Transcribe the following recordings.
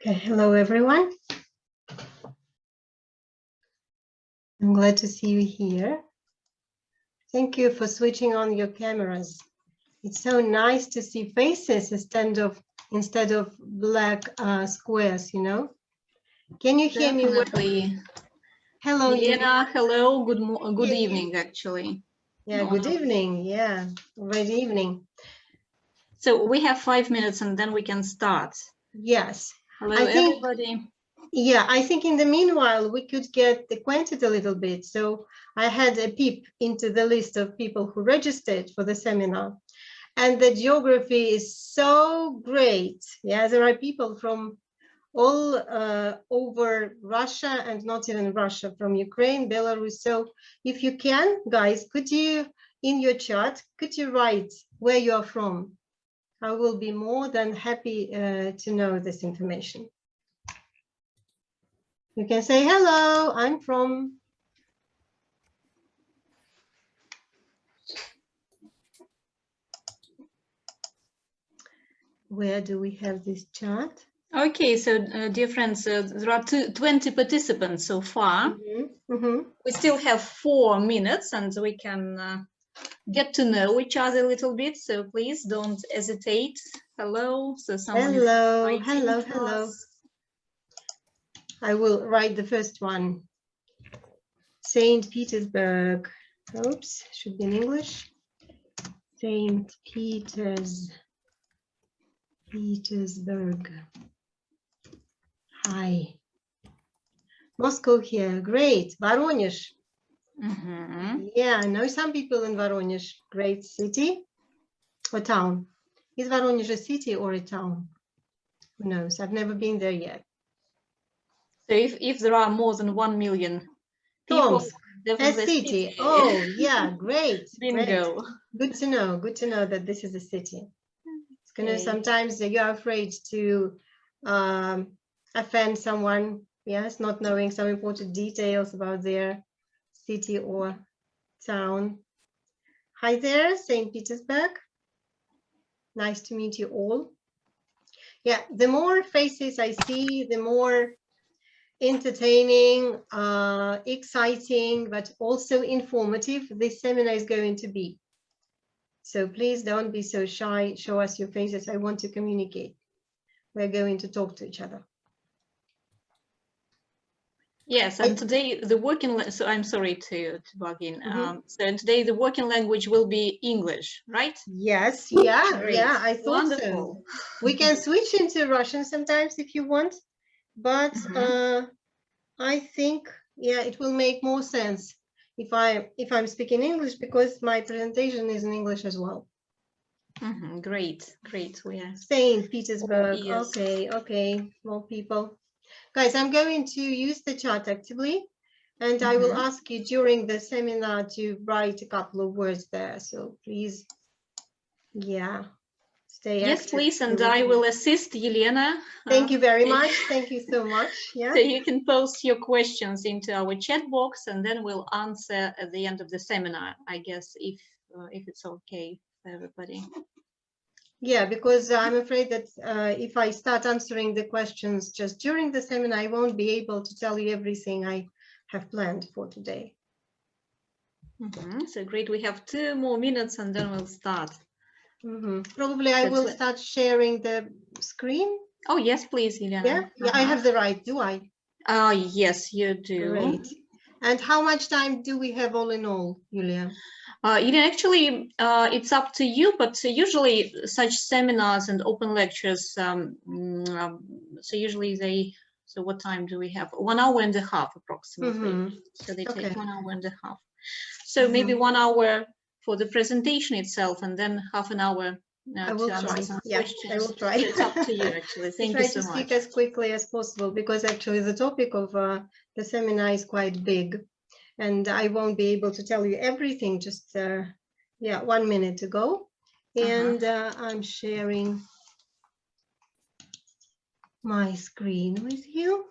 Okay, hello everyone. I'm glad to see you here. Thank you for switching on your cameras. It's so nice to see faces instead of black squares, you know. Can you hear me? Hello, Elena. Hello. Good evening, actually. Yeah, good evening. Yeah, good evening. So we have 5 minutes and then we can start. Yes. Hello, everybody. Yeah, I think in the meanwhile, we could get acquainted a little bit. So I had a peep into the list of people who registered for the seminar. And the geography is so great. Yeah, there are people from all over Russia and not even Russia, from Ukraine, Belarus. So if you can, guys, could you, in your chat, could you write where you are from? I will be more than happy to know this information. You can say, hello, I'm from. Where do we have this chat? Okay, so dear friends, there are 20 participants so far. We still have 4 minutes and we can get to know each other a little bit. So please don't hesitate. Hello. So someone hello, hello. I will write the first one. St. Petersburg. Oops, should be in English. St. Petersburg. Hi. Moscow here. Great. Voronezh. Yeah, I know some people in Voronezh. Great city or town. Is Voronezh a city or a town? Who knows? I've never been there yet. So if there are more than 1 million people, a city. Oh, yeah, great. Bingo. Great. Good to know. Good to know that this is a city. It's gonna sometimes you're afraid to offend someone, yes, not knowing some important details about their city or town. Hi there, St. Petersburg. Nice to meet you all. Yeah, the more faces I see, the more entertaining, exciting, but also informative this seminar is going to be. So please don't be so shy. Show us your faces. I want to communicate. We're going to talk to each other. Yes, and today the working, so I'm sorry to bug in. So today the working language will be English, right? Yes, yeah, Great. yeah, I thought Wonderful. so. We can switch into Russian sometimes if you want, but I think, yeah, it will make more sense if I'm speaking English because my presentation is in English as well. Great, great. We are St. Petersburg. Yes. Okay, more people. Guys, I'm going to use the chat actively, and I will ask you during the seminar to write a couple of words there. So please, yeah, stay active. Yes, please, and I will assist Elena. Thank you very much. Thank you so much. Yeah. So you can post your questions into our chat box, and then we'll answer at the end of the seminar, I guess, if it's okay for everybody. Yeah, because I'm afraid that if I start answering the questions just during the seminar, I won't be able to tell you everything I have planned for today. So great. We have 2 more minutes and then we'll start. Probably I will start sharing the screen. Oh, yes, please, Elena. Yeah, I have the right, do I? Yes, you do. Great. And how much time do we have all in all, Yulia? Actually, it's up to you, but usually such seminars and open lectures, so usually so what time do we have? 1 hour and a half approximately. So they take 1 hour and a half. So maybe 1 hour for the presentation itself and then half an hour I will to answer try. some questions. I will try. So it's up to you, actually. Thank you so much. Try to speak as quickly as possible because actually the topic of the seminar is quite big. And I won't be able to tell you everything, just, 1 minute to go. And I'm sharing my screen with you.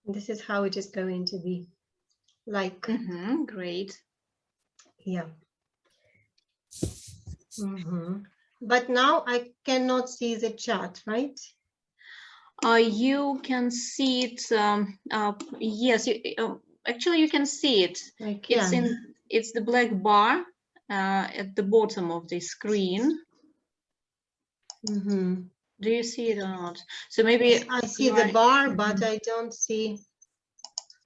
This is how it is going to be like. Great. Yeah. But now I cannot see the chat, right? You can see it. Yes, actually you can see it. I can. It's the black bar at the bottom of the screen. Do you see it or not? So maybe yes, I see the bar, but I don't see.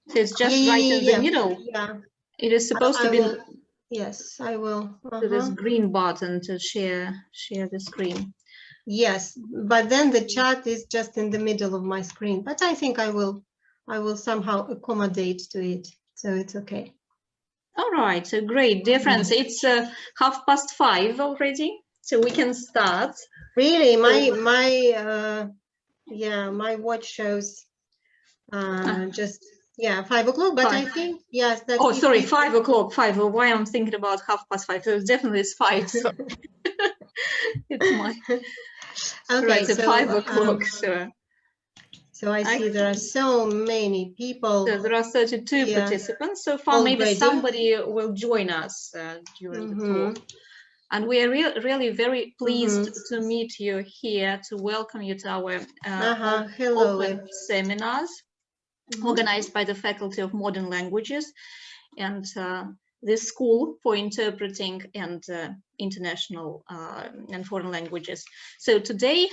So it's just right in the middle. Yeah. It is supposed to be. Yes, I will. So this green button to share the screen. Yes, but then the chat is just in the middle of my screen. But I think I will somehow accommodate to it, so it's okay. All right, so great, dear friends. It's 5:30 already, so we can start. Really, my watch shows just 5 o'clock, but 5. I think yes. That oh, sorry, 5 o'clock. 5. Why I'm thinking about 5:30? So definitely it's 5. So. It's my. Okay, right, so 5 o'clock. So I see there are so many people. So there are 32 participants so far. Already. Maybe somebody will join us during the talk. And we are really very pleased to meet you here, to welcome you to our open seminars organized by the Faculty of Modern Languages and the School for Interpreting and International and Foreign Languages. So today,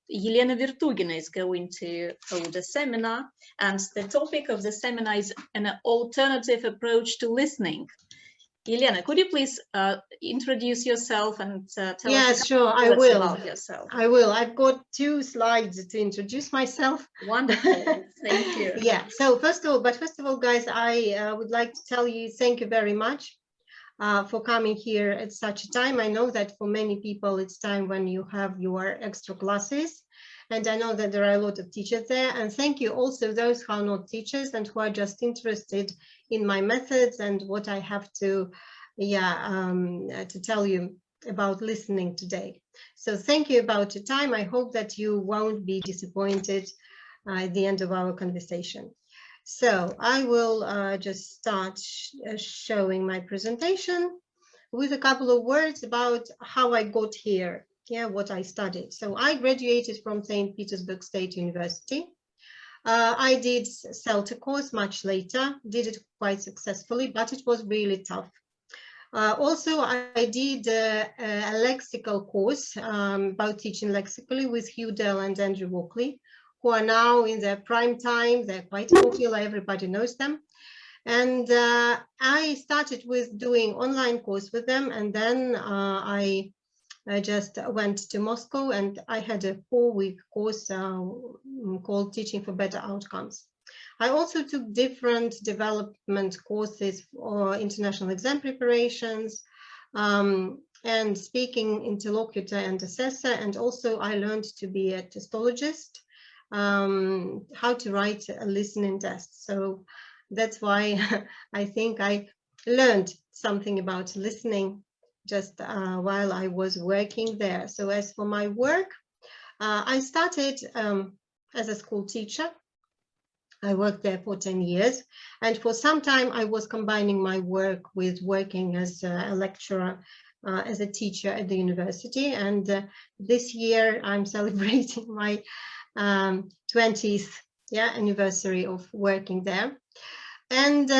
Елена Вертугина is going to hold a seminar, and the topic of the seminar is an alternative approach to listening. Елена, could you please introduce yourself and tell us about yourself? I will. I've got 2 slides to introduce myself. Wonderful. Thank you. Yeah. So first of all, guys, I would like to tell you thank you very much for coming here at such a time. I know that for many people, it's time when you have your extra classes. And I know that there are a lot of teachers there. And thank you also those who are not teachers and who are just interested in my methods and what I have to tell you about listening today. So thank you about your time. I hope that you won't be disappointed at the end of our conversation. So I will just start showing my presentation with a couple of words about how I got here. What I studied. So I graduated from St. Petersburg State University. I did CELTA course much later, did it quite successfully, but it was really tough. Also, I did a lexical course about teaching lexically with Hugh Dell and Andrew Walkley, who are now in their prime time. They're quite popular, everybody knows them. And I started with doing online course with them, and then I just went to Moscow and I had a 4-week course called Teaching for Better Outcomes. I also took different development courses for international exam preparations and speaking interlocutor and assessor, and also I learned to be a testologist, how to write a listening test. So that's why I think I learned something about listening just while I was working there. So as for my work, I started as a school teacher. I worked there for 10 years. And for some time, I was combining my work with working as a lecturer, as a teacher at the university. And this year, I'm celebrating my 20th anniversary of working there. And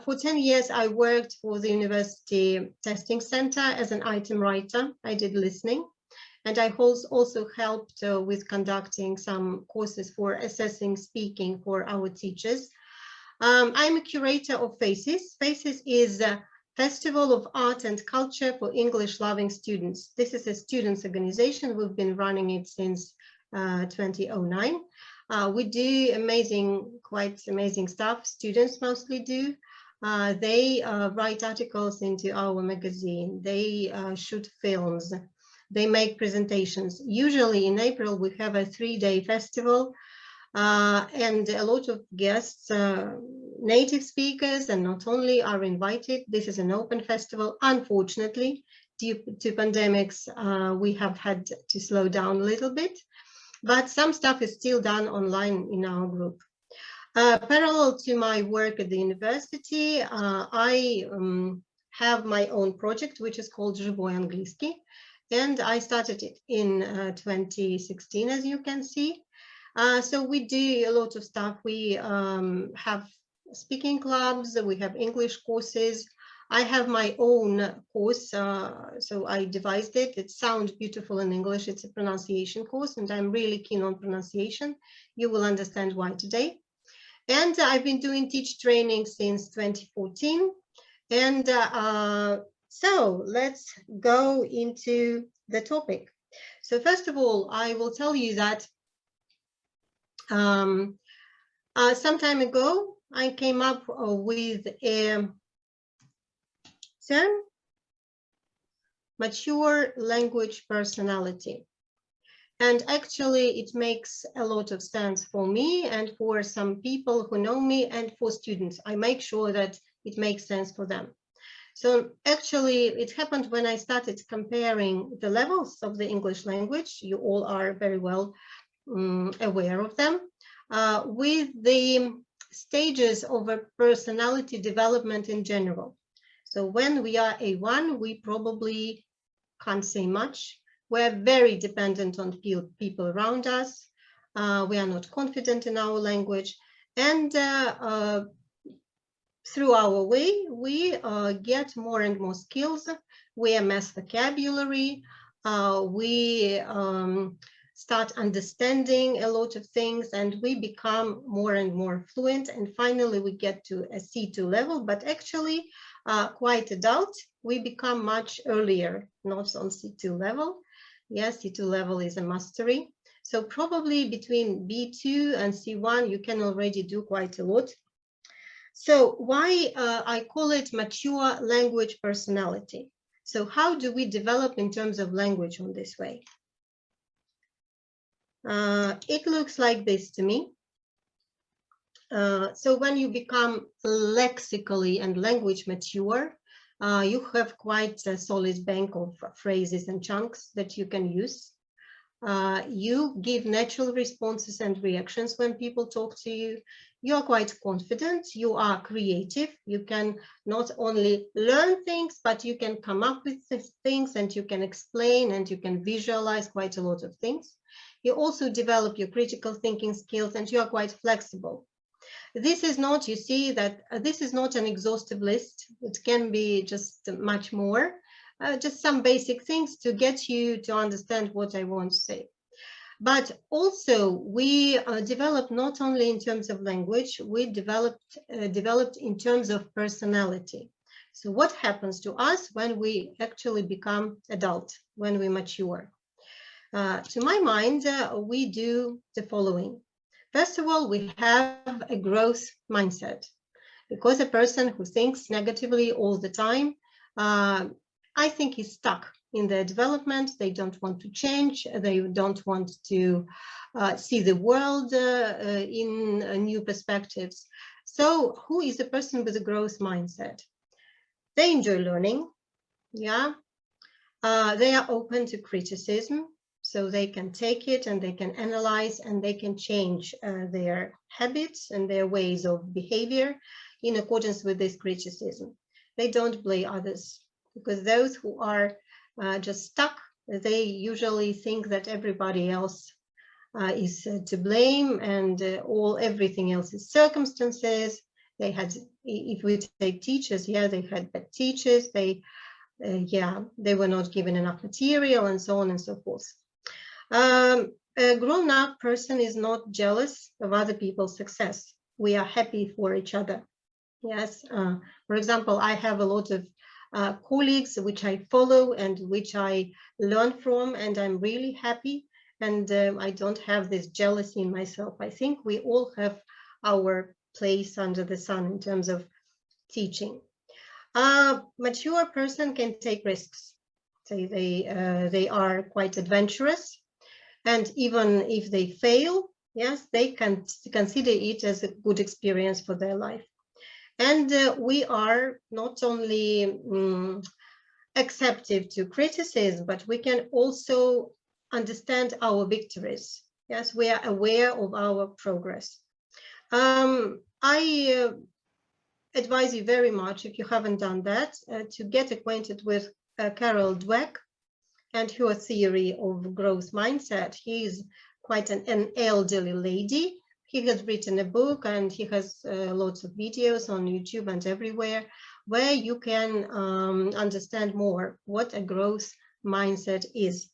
for 10 years, I worked for the University Testing Center as an item writer. I did listening. And I also helped with conducting some courses for assessing speaking for our teachers. I'm a curator of FACES. FACES is a Festival of Art and Culture for English-loving students. This is a students' organization. We've been running it since 2009. We do quite amazing stuff. Students mostly do. They write articles into our magazine. They shoot films. They make presentations. Usually in April, we have a 3-day festival and a lot of guests, native speakers, and not only are invited. This is an open festival. Unfortunately, due to pandemics, we have had to slow down a little bit. But some stuff is still done online in our group. Parallel to my work at the university, I have my own project, which is called Живой английский, and I started it in 2016, as you can see. So we do a lot of stuff. We have speaking clubs, we have English courses. I have my own course, so I devised it. It sounds beautiful in English. It's a pronunciation course, and I'm really keen on pronunciation. You will understand why today. And I've been doing teach training since 2014. And so let's go into the topic. So first of all, I will tell you that some time ago, I came up with a term, mature language personality. And actually, it makes a lot of sense for me and for some people who know me and for students. I make sure that it makes sense for them. So actually, it happened when I started comparing the levels of the English language. You all are very well aware of them, with the stages of a personality development in general. So when we are A1, we probably can't say much. We're very dependent on people around us. We are not confident in our language. And through our way, we get more and more skills. We amass vocabulary. We start understanding a lot of things, and we become more and more fluent. And finally, we get to a C2 level, but actually quite adult. We become much earlier, not on C2 level. Yes, C2 level is a mastery. So probably between B2 and C1, you can already do quite a lot. So why I call it mature language personality. So how do we develop in terms of language on this way? It looks like this to me. So when you become lexically and language mature, you have quite a solid bank of phrases and chunks that you can use. You give natural responses and reactions when people talk to you. You are quite confident. You are creative. You can not only learn things, but you can come up with things, and you can explain, and you can visualize quite a lot of things. You also develop your critical thinking skills, and you are quite flexible. This is not, you see that this is not an exhaustive list. It can be just much more, just some basic things to get you to understand what I want to say. But also we developed not only in terms of language, we developed in terms of personality. So what happens to us when we actually become adult, when we mature? To my mind, we do the following. First of all, we have a growth mindset, because a person who thinks negatively all the time, I think is stuck in their development. They don't want to change. They don't want to see the world in new perspectives. So who is a person with a growth mindset? They enjoy learning. Yeah. They are open to criticism. So they can take it and they can analyze and they can change their habits and their ways of behavior in accordance with this criticism. They don't blame others, because those who are just stuck, they usually think that everybody else is to blame, and everything else is circumstances. They had, if we take teachers, yeah, they had bad teachers. They were not given enough material, and so on and so forth. A grown-up person is not jealous of other people's success. We are happy for each other. Yes. For example, I have a lot of colleagues which I follow and which I learn from, and I'm really happy. And I don't have this jealousy in myself. I think we all have our place under the sun in terms of teaching. A mature person can take risks. So they are quite adventurous. And even if they fail, yes, they can consider it as a good experience for their life. And we are not only acceptive to criticism, but we can also understand our victories. Yes, we are aware of our progress. I advise you very much, if you haven't done that, to get acquainted with Carol Dweck and her theory of growth mindset. He is quite an elderly lady. He has written a book and he has lots of videos on YouTube and everywhere where you can understand more what a growth mindset is.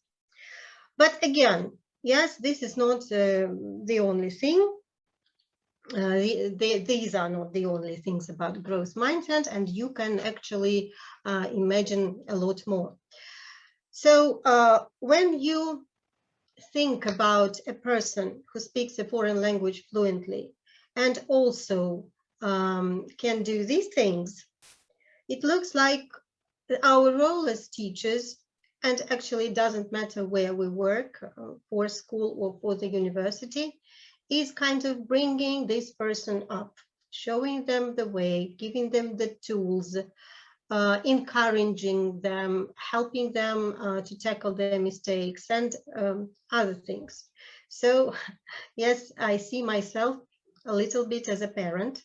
But again, yes, this is not the only thing. These are not the only things about growth mindset, and you can actually imagine a lot more. So when you think about a person who speaks a foreign language fluently and also can do these things, it looks like our role as teachers, and actually it doesn't matter where we work, for school or for the university, is kind of bringing this person up, showing them the way, giving them the tools, encouraging them, helping them to tackle their mistakes and other things. So yes, I see myself a little bit as a parent.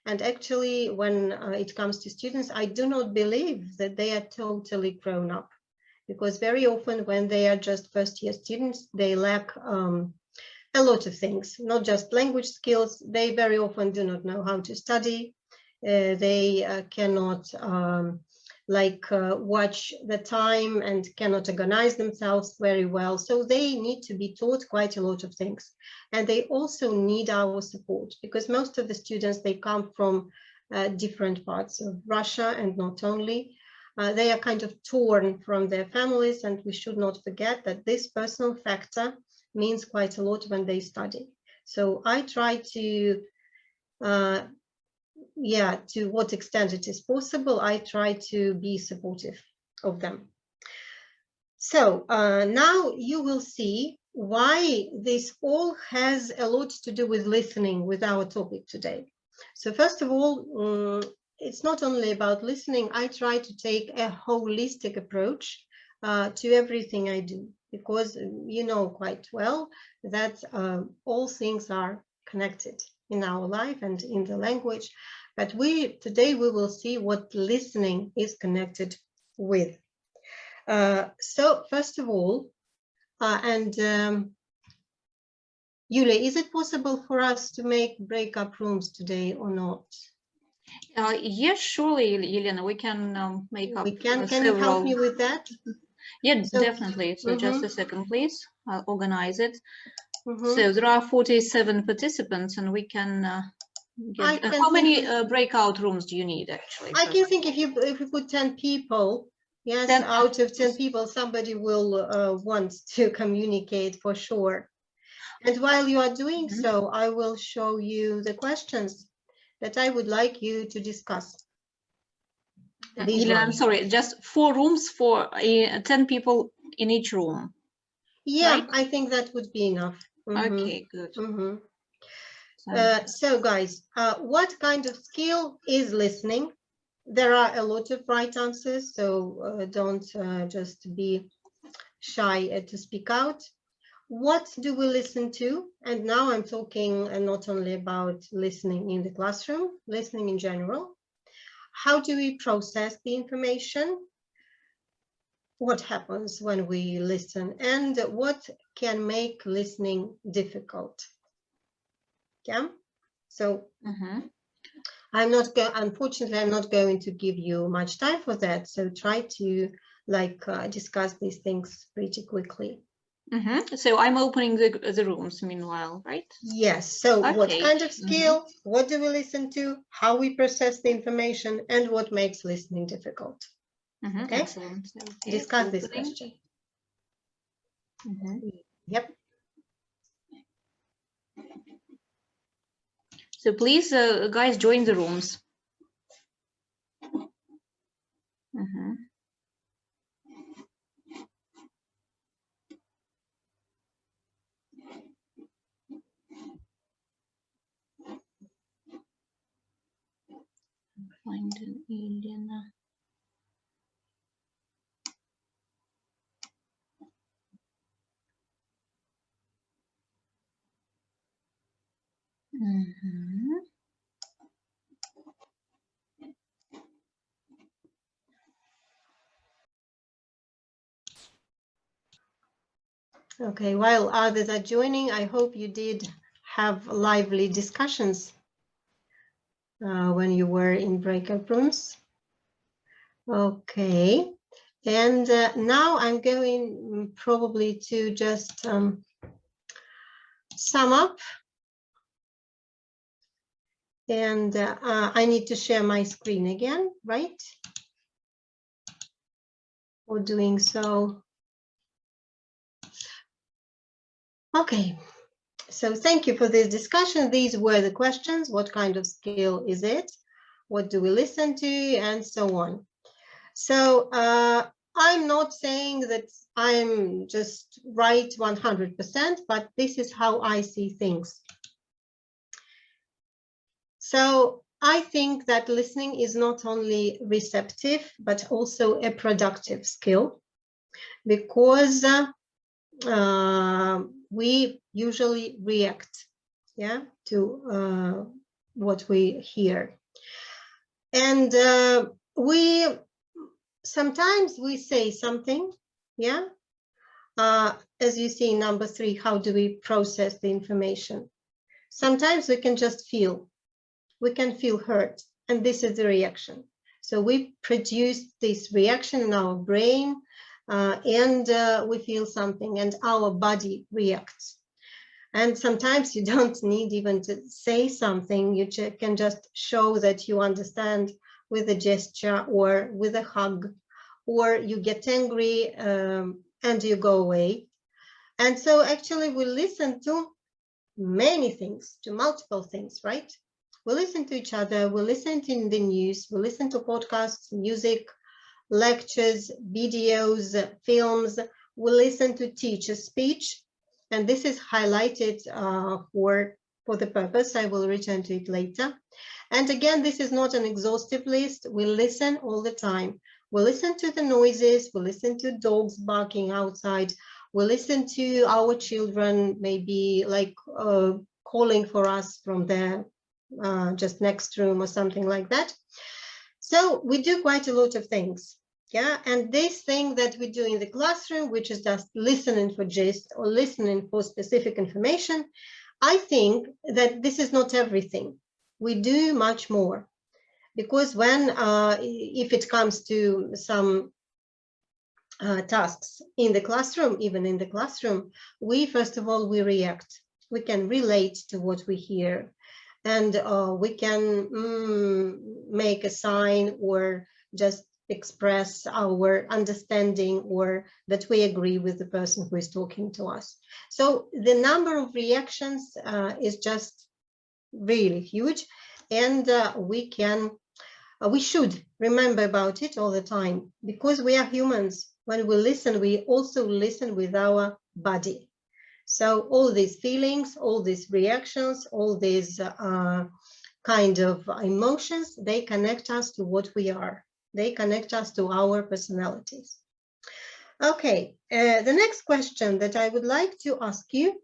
And actually, when it comes to students, I do not believe that they are totally grown up, because very often when they are just first-year students, they lack a lot of things, not just language skills. They very often do not know how to study. They cannot watch the time and cannot organize themselves very well. So they need to be taught quite a lot of things. And they also need our support, because most of the students, they come from different parts of Russia, and not only. They are kind of torn from their families, and we should not forget that this personal factor means quite a lot when they study. So I try to to what extent it is possible, I try to be supportive of them. So now you will see why this all has a lot to do with listening, with our topic today. So first of all, it's not only about listening. I try to take a holistic approach to everything I do, because you know quite well that all things are connected in our life and in the language. But today we will see what listening is connected with. So first of all, Yulia, is it possible for us to make breakup rooms today or not? Yes, surely, Elena, we can make up. Can you help me with that? Yeah, so, definitely. So just a second, please. I'll organize it. So there are 47 participants, and we can get. How many breakout rooms do you need, actually? I can think if you put 10 people, yes, 10, out of 10 people, somebody will want to communicate for sure. And while you are doing so, I will show you the questions that I would like you to discuss. Elena, I'm sorry, just 4 rooms for 10 people in each room. Yeah, right? I think that would be enough. Okay, good. So guys, what kind of skill is listening? There are a lot of right answers, so don't just be shy to speak out. What do we listen to? And now I'm talking not only about listening in the classroom, listening in general. How do we process the information? What happens when we listen? And what can make listening difficult? Yeah, so unfortunately, I'm not going to give you much time for that. So try to discuss these things pretty quickly. So I'm opening the rooms meanwhile, right? Yes. So what kind of skill? What do we listen to? How we process the information, and what makes listening difficult? Okay. Excellent. Okay. Discuss this question. Yep. So please, guys, join the rooms. Find Elena. Mhm. Okay, while others are joining, I hope you did have lively discussions when you were in breakout rooms. Okay, and now I'm going probably to just sum up. And I need to share my screen again, right? For doing so. Okay, so thank you for this discussion. These were the questions. What kind of skill is it? What do we listen to? And so on. So I'm not saying that I'm just right 100%, but this is how I see things. So I think that listening is not only receptive, but also a productive skill, because we usually react, yeah, to what we hear. And sometimes we say something, yeah. As you see in number 3, how do we process the information? Sometimes we can just feel. We can feel hurt, and this is the reaction. So we produce this reaction in our brain, and we feel something, and our body reacts. And sometimes you don't need even to say something. You can just show that you understand with a gesture or with a hug, or you get angry and you go away. And so actually we listen to many things, to multiple things, right? We listen to each other, we listen to the news, we listen to podcasts, music, lectures, videos, films, we listen to teachers' speech, and this is highlighted for the purpose. I will return to it later. And again, this is not an exhaustive list. We listen all the time. We listen to the noises, we listen to dogs barking outside, we listen to our children maybe like calling for us from the just next room or something like that. So we do quite a lot of things, yeah. And this thing that we do in the classroom, which is just listening for gist or listening for specific information, I think that this is not everything. We do much more, because when if it comes to some tasks in the classroom, even in the classroom, we first of all, we react. We can relate to what we hear, and we can make a sign or just express our understanding or that we agree with the person who is talking to us. So the number of reactions is just really huge, and we should remember about it all the time, because we are humans. When we listen, we also listen with our body. So all these feelings, all these reactions, all these kind of emotions, they connect us to what we are. They connect us to our personalities. Okay, the next question that I would like to ask you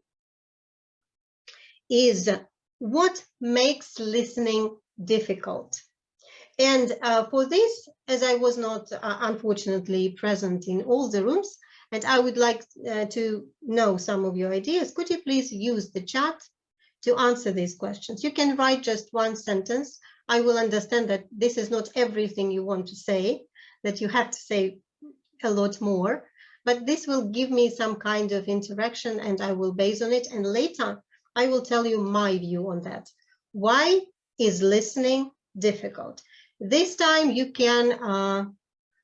is, what makes listening difficult? And for this, as I was not unfortunately present in all the rooms, and I would like to know some of your ideas, could you please use the chat to answer these questions? You can write just one sentence. I will understand that this is not everything you want to say, that you have to say a lot more, but this will give me some kind of interaction, and I will base on it. And later, I will tell you my view on that. Why is listening difficult? This time you can,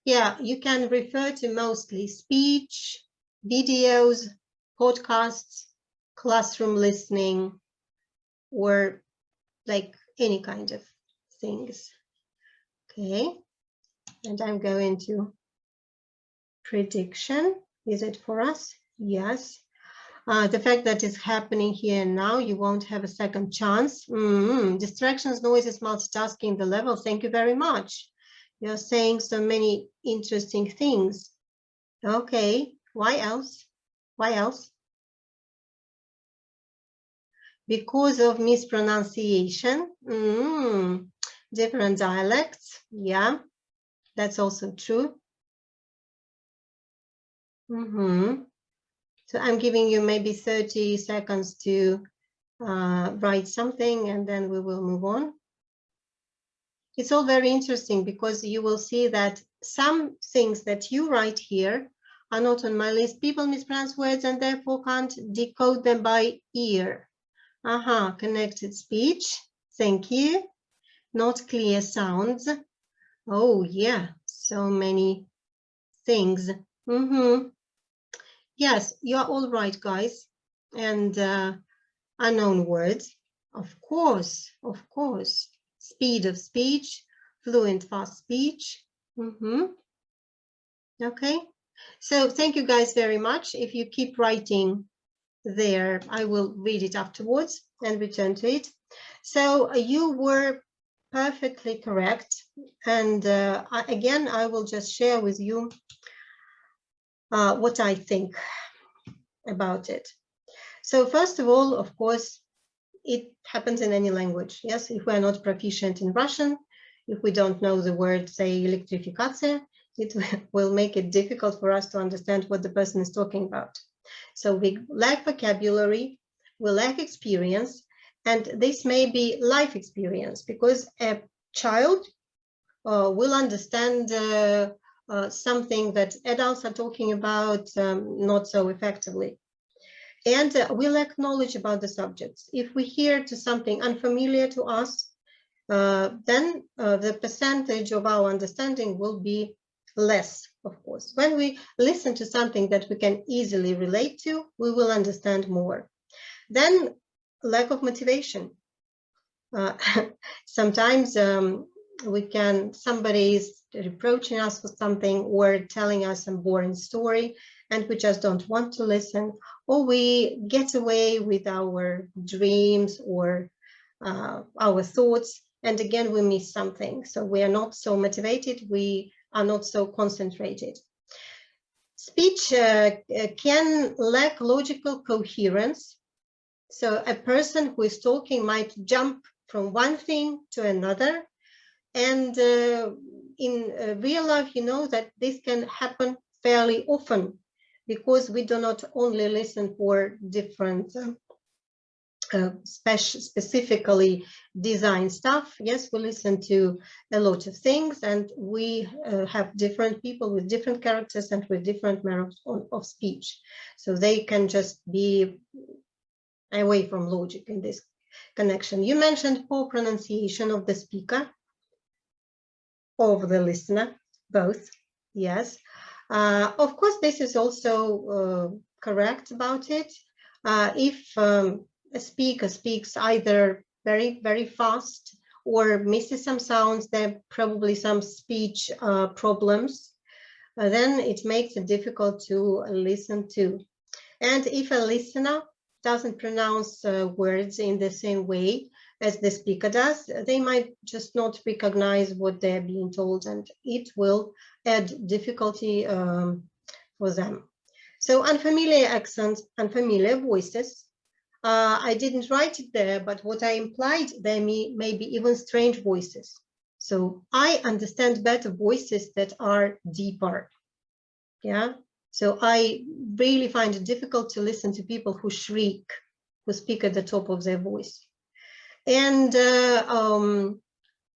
you can refer to mostly speech, videos, podcasts, classroom listening, or like any kind of things. Okay, and I'm going to prediction. Is it for us? Yes. The fact that it's happening here and now, you won't have a second chance. Distractions, noises, multitasking, the level. Thank you very much. You're saying so many interesting things. Okay, why else? Why else? because of mispronunciation. Different dialects, yeah, that's also true. So I'm giving you maybe 30 seconds to write something, and then we will move on. It's all very interesting because you will see that some things that you write here are not on my list. People mispronounce words and therefore can't decode them by ear. Connected speech, thank you. Not clear sounds. Oh yeah, so many things. Yes, you're all right, guys. And unknown words, of course. Speed of speech, fluent, fast speech. Okay, so thank you guys very much. If you keep writing there, I will read it afterwards and return to it. So you were perfectly correct. And again, I will just share with you what I think about it. So first of all, of course, it happens in any language. Yes, if we're not proficient in Russian, if we don't know the word, say, электрификация, it will make it difficult for us to understand what the person is talking about. So we lack vocabulary, we lack experience, and this may be life experience, because a child will understand something that adults are talking about not so effectively. And we lack knowledge about the subjects. If we hear to something unfamiliar to us, then the percentage of our understanding will be less, of course. When we listen to something that we can easily relate to, we will understand more. Then lack of motivation. Sometimes somebody is reproaching us for something or telling us a boring story, and we just don't want to listen, or we get away with our dreams or our thoughts, and again we miss something. So we are not so motivated, we are not so concentrated. Speech can lack logical coherence. So a person who is talking might jump from one thing to another, and in real life, you know that this can happen fairly often, because we do not only listen for different specifically designed stuff. Yes, we listen to a lot of things, and we have different people with different characters and with different manners of speech. So they can just be away from logic in this connection. You mentioned poor pronunciation of the speaker, of the listener, both, yes. Of course, this is also correct about it. If a speaker speaks either very, very fast or misses some sounds, there are probably some speech problems, then it makes it difficult to listen to. And if a listener doesn't pronounce words in the same way as the speaker does, they might just not recognize what they're being told, and it will add difficulty for them. So unfamiliar accents, unfamiliar voices. I didn't write it there, but what I implied, there may be even strange voices. So I understand better voices that are deeper. Yeah. So I really find it difficult to listen to people who shriek, who speak at the top of their voice. And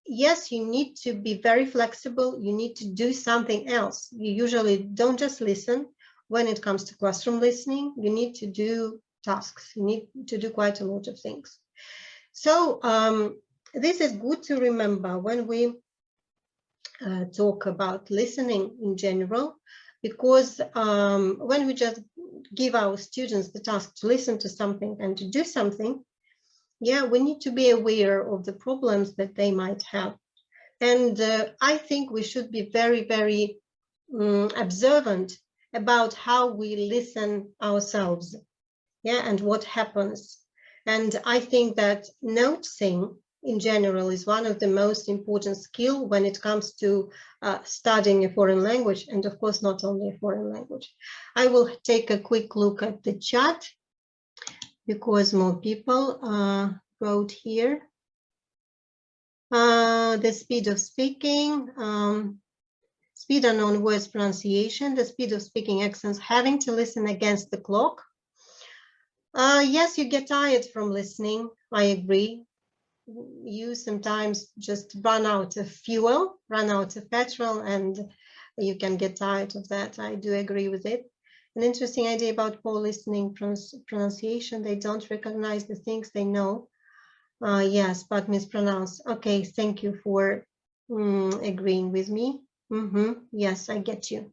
yes, you need to be very flexible. You need to do something else. You usually don't just listen. When it comes to classroom listening, you need to do tasks. You need to do quite a lot of things. So this is good to remember when we talk about listening in general, because when we just give our students the task to listen to something and to do something, yeah, we need to be aware of the problems that they might have. And I think we should be very, very observant about how we listen ourselves, yeah, and what happens. And I think that noticing in general is one of the most important skills when it comes to studying a foreign language, and of course, not only a foreign language. I will take a quick look at the chat. because more people wrote here. The speed of speaking, speed unknown words pronunciation, the speed of speaking accents, having to listen against the clock. Yes, you get tired from listening, I agree. You sometimes just run out of fuel, run out of petrol, and you can get tired of that. I do agree with it. An interesting idea about poor listening pronunciation. They don't recognize the things they know. Yes, but mispronounce. Okay, thank you for agreeing with me. Yes, I get you.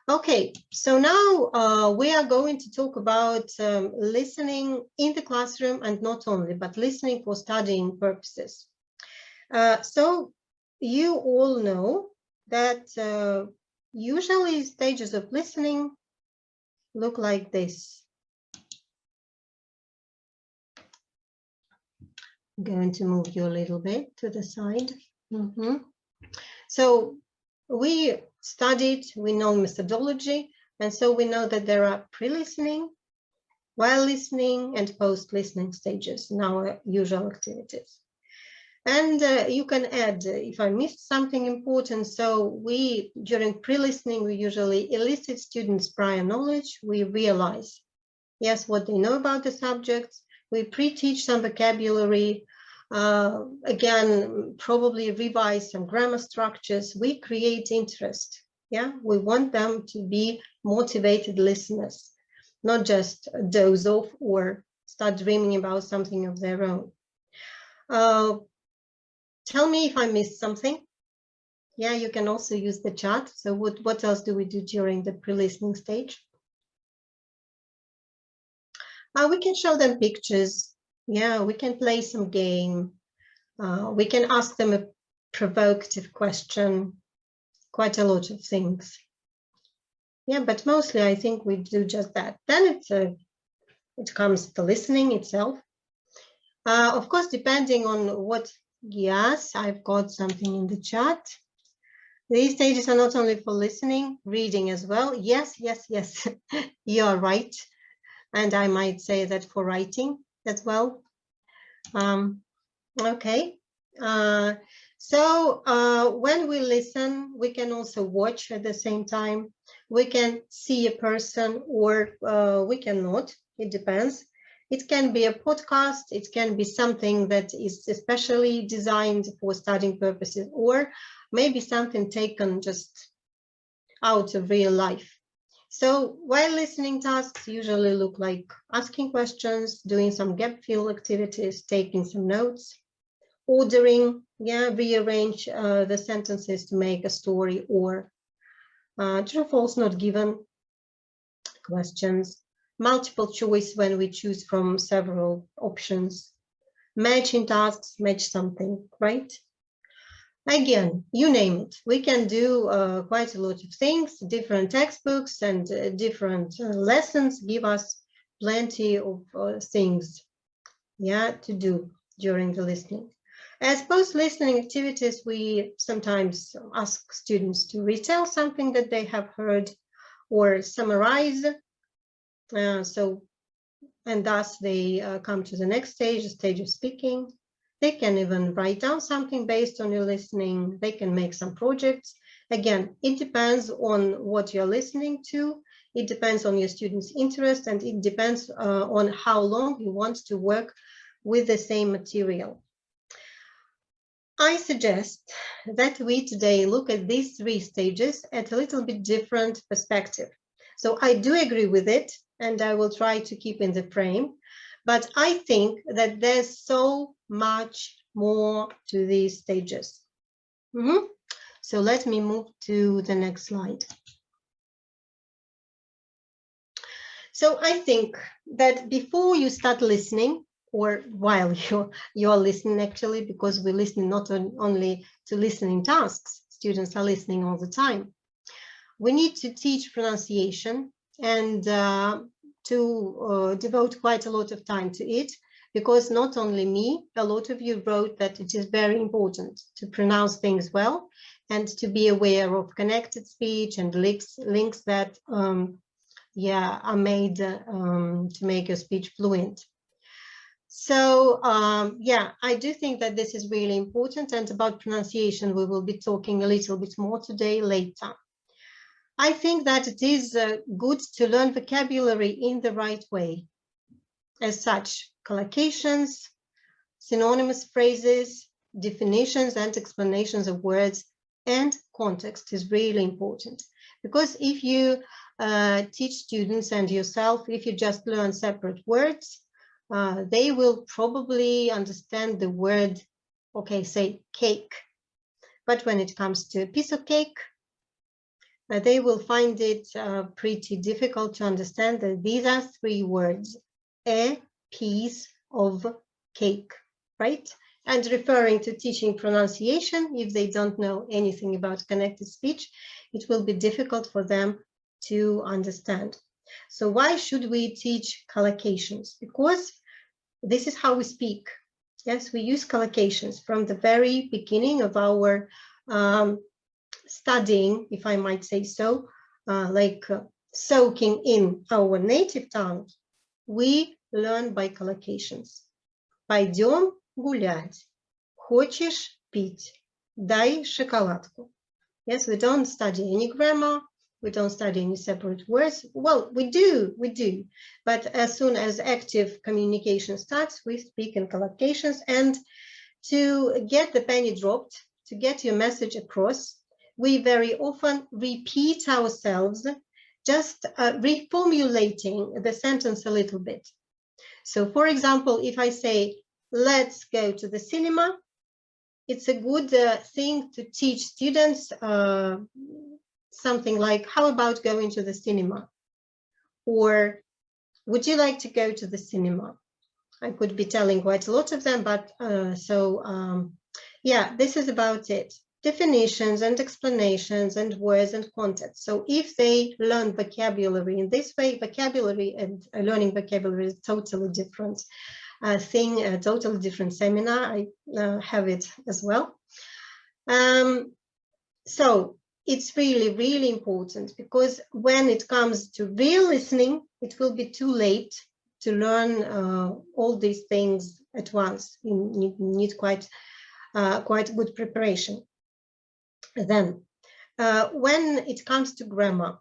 Okay, so now we are going to talk about listening in the classroom, and not only, but listening for studying purposes. So you all know that usually stages of listening look like this. I'm going to move you a little bit to the side. So we studied, we know methodology, and so we know that there are pre-listening, while listening, and post-listening stages in our usual activities. And you can add if I missed something important. So we, during pre-listening, we usually elicit students' prior knowledge. We realize, yes, what they know about the subjects. We pre-teach some vocabulary. Again, probably revise some grammar structures. We create interest. Yeah, we want them to be motivated listeners, not just doze off or start dreaming about something of their own. Tell me if I missed something. Yeah, you can also use the chat. So what else do we do during the pre-listening stage? We can show them pictures. Yeah, we can play some game. We can ask them a provocative question. Quite a lot of things. Yeah, but mostly I think we do just that. Then it comes to listening itself. Of course, depending on what. Yes, I've got something in the chat. These stages are not only for listening, reading as well. Yes, yes, yes, you're right. And I might say that for writing as well. Okay. So when we listen, we can also watch at the same time. We can see a person or we cannot. It depends. It can be a podcast, it can be something that is especially designed for studying purposes, or maybe something taken just out of real life. So while listening tasks usually look like asking questions, doing some gap fill activities, taking some notes, ordering, yeah, rearrange the sentences to make a story, or true or false not given questions. Multiple choice when we choose from several options, matching tasks, match something, right? Again, you name it. We can do quite a lot of things. Different textbooks and different lessons give us plenty of things, yeah, to do during the listening. As post-listening activities, we sometimes ask students to retell something that they have heard or summarize. And thus they come to the next stage, the stage of speaking. They can even write down something based on your listening. They can make some projects. Again, it depends on what you're listening to. It depends on your students' interest, and it depends on how long you want to work with the same material. I suggest that we today look at these three stages at a little bit different perspective. So I do agree with it, and I will try to keep in the frame, but I think that there's so much more to these stages. So let me move to the next slide. So I think that before you start listening, or while you're listening actually, because we listen not only to listening tasks, students are listening all the time. We need to teach pronunciation and to devote quite a lot of time to it, because not only me, a lot of you wrote that it is very important to pronounce things well and to be aware of connected speech and links that are made to make your speech fluent. So I do think that this is really important, and about pronunciation we will be talking a little bit more today later. I think that it is good to learn vocabulary in the right way. As such, collocations, synonymous phrases, definitions and explanations of words, and context is really important. Because if you teach students and yourself, if you just learn separate words, they will probably understand the word, okay, say cake. But when it comes to a piece of cake, they will find it pretty difficult to understand that these are three words: a piece of cake, right? And referring to teaching pronunciation, if they don't know anything about connected speech, it will be difficult for them to understand. So why should we teach collocations? Because this is how we speak. Yes, we use collocations from the very beginning of our studying, if I might say so, soaking in our native tongue. We learn by collocations. Пойдем гулять. Хочешь пить? Дай шоколадку. Yes, we don't study any grammar. We don't study any separate words. Well, we do. But as soon as active communication starts, we speak in collocations. And to get the penny dropped, to get your message across, we very often repeat ourselves, just reformulating the sentence a little bit. So, for example, if I say, let's go to the cinema, it's a good thing to teach students something like, how about going to the cinema? Or, would you like to go to the cinema? I could be telling quite a lot of them, but this is about it. Definitions and explanations and words and context. So if they learn vocabulary in this way, vocabulary and learning vocabulary is totally different thing, a totally different seminar. I have it as well. So it's really, really important, because when it comes to real listening, it will be too late to learn all these things at once. You need quite good preparation. Then, when it comes to grammar,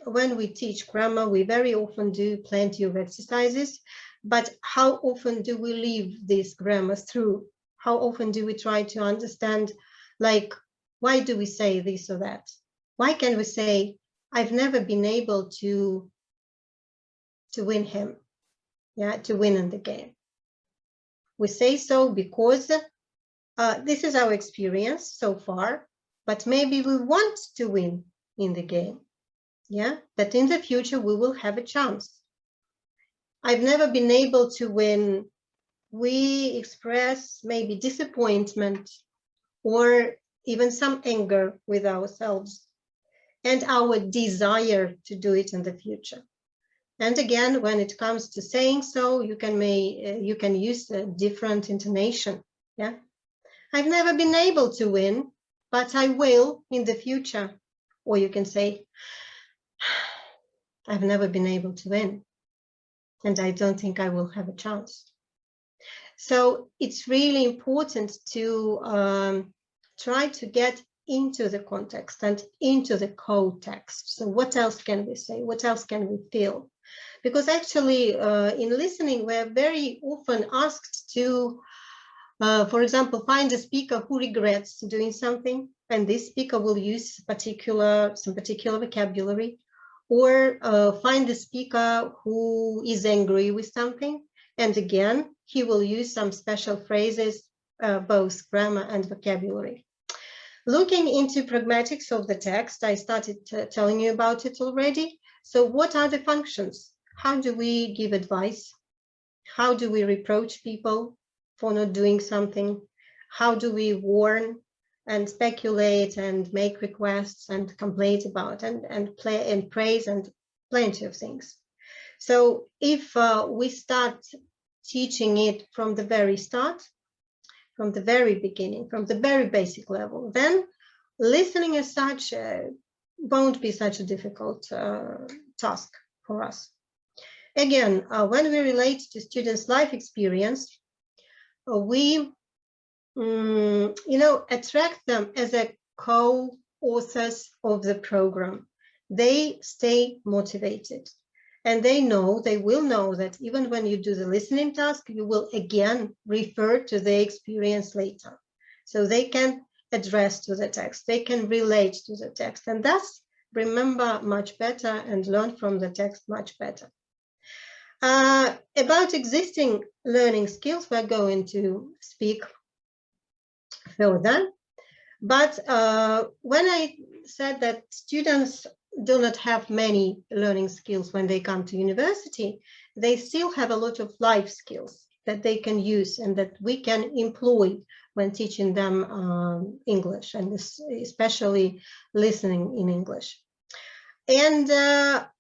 when we teach grammar, we very often do plenty of exercises, but how often do we leave these grammars through? How often do we try to understand, like, why do we say this or that? Why can we say, I've never been able to win him, to win in the game? We say so because this is our experience so far, but maybe we want to win in the game, that in the future we will have a chance. I've never been able to win. We express maybe disappointment or even some anger with ourselves and our desire to do it in the future. And again, when it comes to saying so, you can use a different intonation. I've never been able to win, but I will in the future. Or you can say, I've never been able to win, and I don't think I will have a chance. So it's really important to try to get into the context and into the co-text. So what else can we say? What else can we feel? Because actually in listening, we're very often asked to, for example, find a speaker who regrets doing something, and this speaker will use some particular vocabulary, or find a speaker who is angry with something, and again, he will use some special phrases, both grammar and vocabulary. Looking into pragmatics of the text, I started telling you about it already. So what are the functions? How do we give advice? How do we reproach people for not doing something? How do we warn and speculate and make requests and complain about and play and praise and plenty of things? So if we start teaching it from the very start, from the very beginning, from the very basic level, then listening as such won't be such a difficult task. for us. Again, when we relate to students' life experience, we attract them as a co-authors of the program. They stay motivated, and they will know that even when you do the listening task, you will again refer to their experience later. So they can address to the text, they can relate to the text, and thus remember much better and learn from the text much better. About existing learning skills, we're going to speak further. But when I said that students do not have many learning skills when they come to university, they still have a lot of life skills that they can use and that we can employ when teaching them English, and especially listening in English. And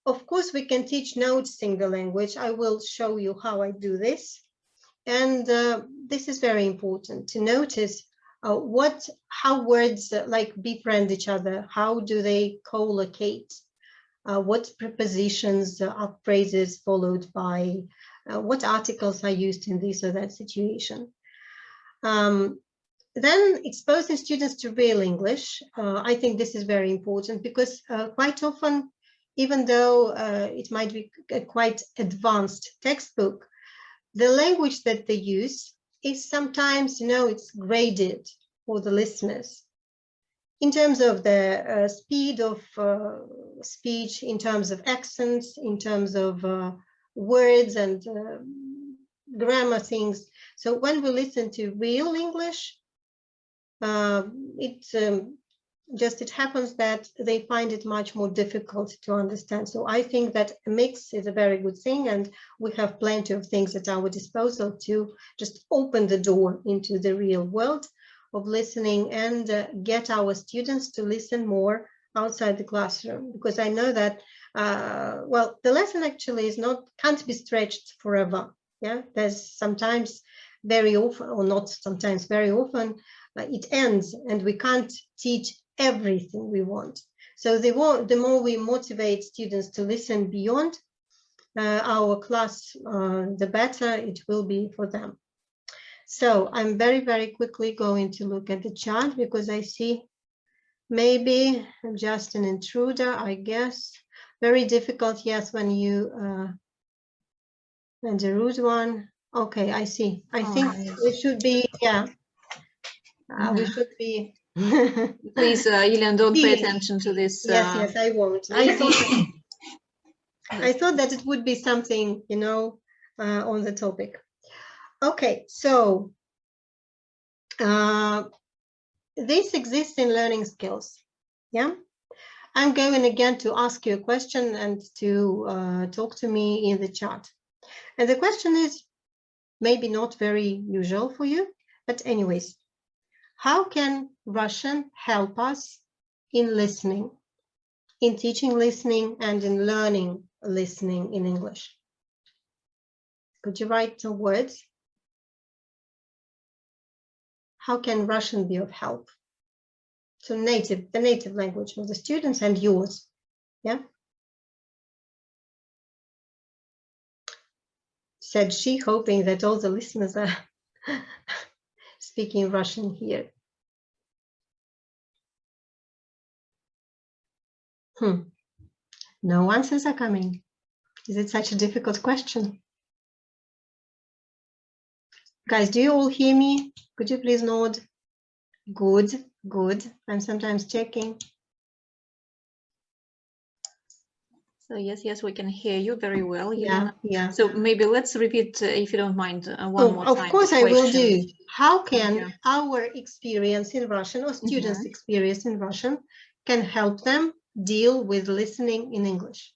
of course, we can teach noticing the language. I will show you how I do this. And this is very important to notice how words like befriend each other, how do they co-locate, what prepositions are phrases followed by, what articles are used in this or that situation. Then exposing students to real English, I think this is very important because quite often, even though it might be a quite advanced textbook, the language that they use is sometimes, it's graded for the listeners in terms of the speed of speech, in terms of accents, in terms of words and grammar things. So when we listen to real English, it happens that they find it much more difficult to understand. So I think that a mix is a very good thing, and we have plenty of things at our disposal to just open the door into the real world of listening and get our students to listen more outside the classroom. Because I know that, the lesson actually can't be stretched forever. Yeah, there's sometimes very often, or not sometimes, very often, it ends and we can't teach everything we want. So the more we motivate students to listen beyond our class, the better it will be for them. So I'm very, very quickly going to look at the chart because I see maybe I'm just an intruder, I guess. Very difficult, yes, when you, and the root one. Okay, I see. I think we should be, yeah. We should be. Please, Елена, don't pay attention to this. Yes, I won't. I thought that it would be something, on the topic. Okay, so this exists in learning skills. Yeah, I'm going again to ask you a question and to talk to me in the chat. And the question is maybe not very usual for you, but anyways. How can Russian help us in listening, in teaching listening and in learning listening in English? Could you write some words? How can Russian be of help? So the native language of the students and yours, yeah? Said she, hoping that all the listeners are speaking Russian here. No answers are coming. Is it such a difficult question? Guys, do you all hear me? Could you please nod? Good, good. I'm sometimes checking. So yes, we can hear you very well, Елена. Yeah. So maybe let's repeat, if you don't mind, one more time. Of course I will do. How can our experience in Russian or students' experience in Russian can help them deal with listening in English?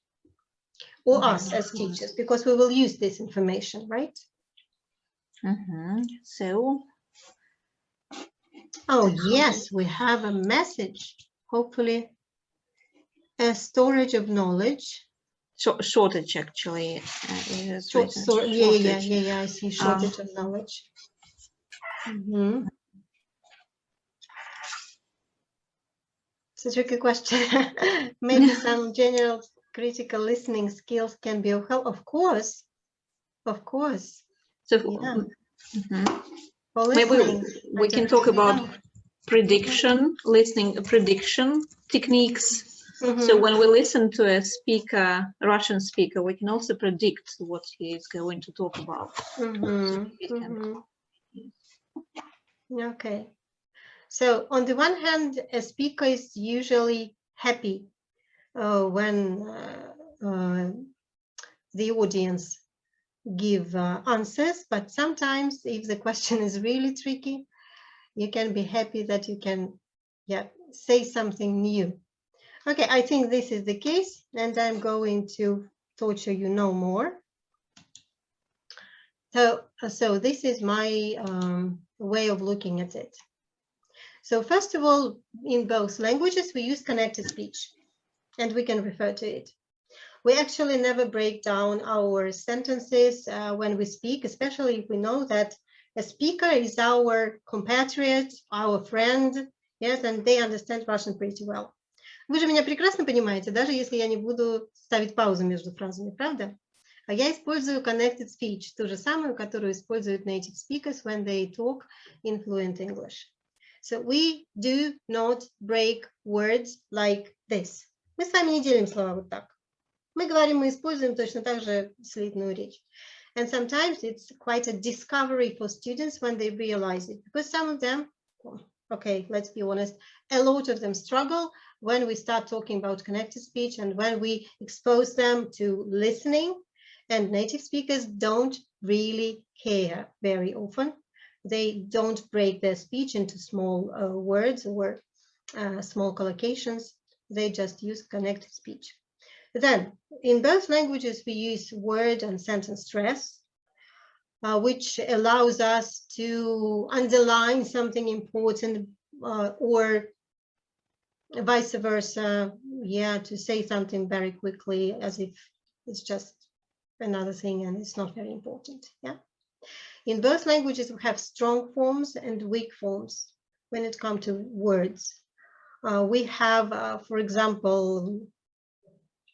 Or us as teachers, because we will use this information, right? So. Oh, yes, we have a message, hopefully. A storage of knowledge. Shortage, actually. Yeah, I see shortage of knowledge. It's a tricky question. Maybe some general critical listening skills can be of help. Of course. So Yeah. maybe we can talk about prediction, listening prediction techniques. So when we listen to a speaker, a Russian speaker, we can also predict what he is going to talk about. Okay. So on the one hand, a speaker is usually happy when the audience give answers, but sometimes if the question is really tricky, you can be happy that you can say something new. Okay, I think this is the case, and I'm going to torture you no more. So this is my way of looking at it. So first of all, in both languages, we use connected speech, and we can refer to it. We actually never break down our sentences when we speak, especially if we know that a speaker is our compatriot, our friend, yes, and they understand Russian pretty well. Вы же меня прекрасно понимаете, даже если я не буду ставить паузу между фразами, правда? А я использую connected speech, ту же самую, которую используют native speakers when they talk in fluent English. So we do not break words like this. Мы с вами не делим слова вот так. Мы говорим, мы используем точно так же слитную речь. And sometimes it's quite a discovery for students when they realize it, because some of them, okay, let's be honest, a lot of them struggle when we start talking about connected speech and when we expose them to listening, and native speakers don't really care very often. They don't break their speech into small words or small collocations. They just use connected speech. Then, in both languages, we use word and sentence stress, which allows us to underline something important or vice versa, to say something very quickly as if it's just another thing and it's not very important, In both languages, we have strong forms and weak forms when it comes to words. We have, for example,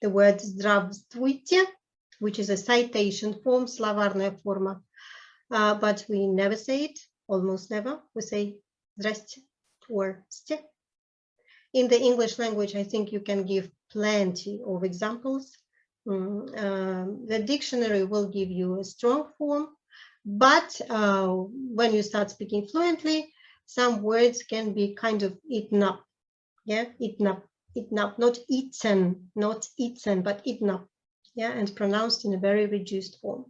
the word здравствуйте, which is a citation form, словарная форма, but we never say it, almost never. We say здрасте or сте. In the English language, I think you can give plenty of examples. The dictionary will give you a strong form, but when you start speaking fluently, some words can be kind of eaten up, eaten up, not eaten, but eaten up, and pronounced in a very reduced form.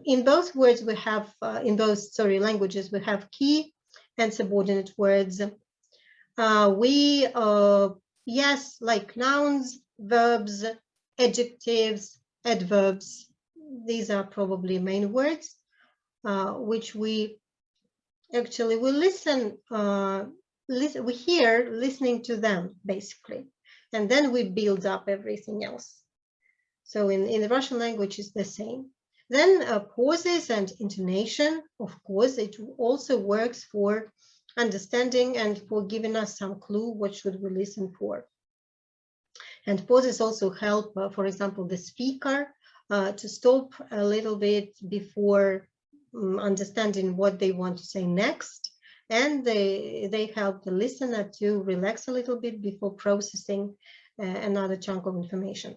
In both words we have, languages, we have key and subordinate words. Like nouns, verbs, adjectives, adverbs. These are probably main words, which we actually will listen, we hear listening to them, basically, and then we build up everything else. So in the Russian language, it's the same. Then pauses and intonation, of course, it also works for understanding and for giving us some clue what should we listen for. And pauses also help, for example, the speaker to stop a little bit before understanding what they want to say next. And they help the listener to relax a little bit before processing another chunk of information.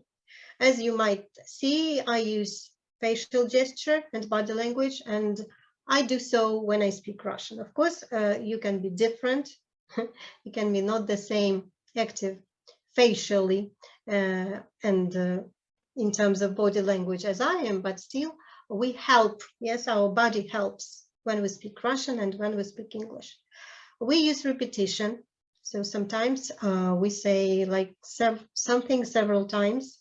As you might see, I use facial gesture and body language, and I do so when I speak Russian. Of course, you can be different. You can be not the same active facially and in terms of body language as I am, but still we help. Yes, our body helps when we speak Russian and when we speak English. We use repetition. So sometimes we say like something several times.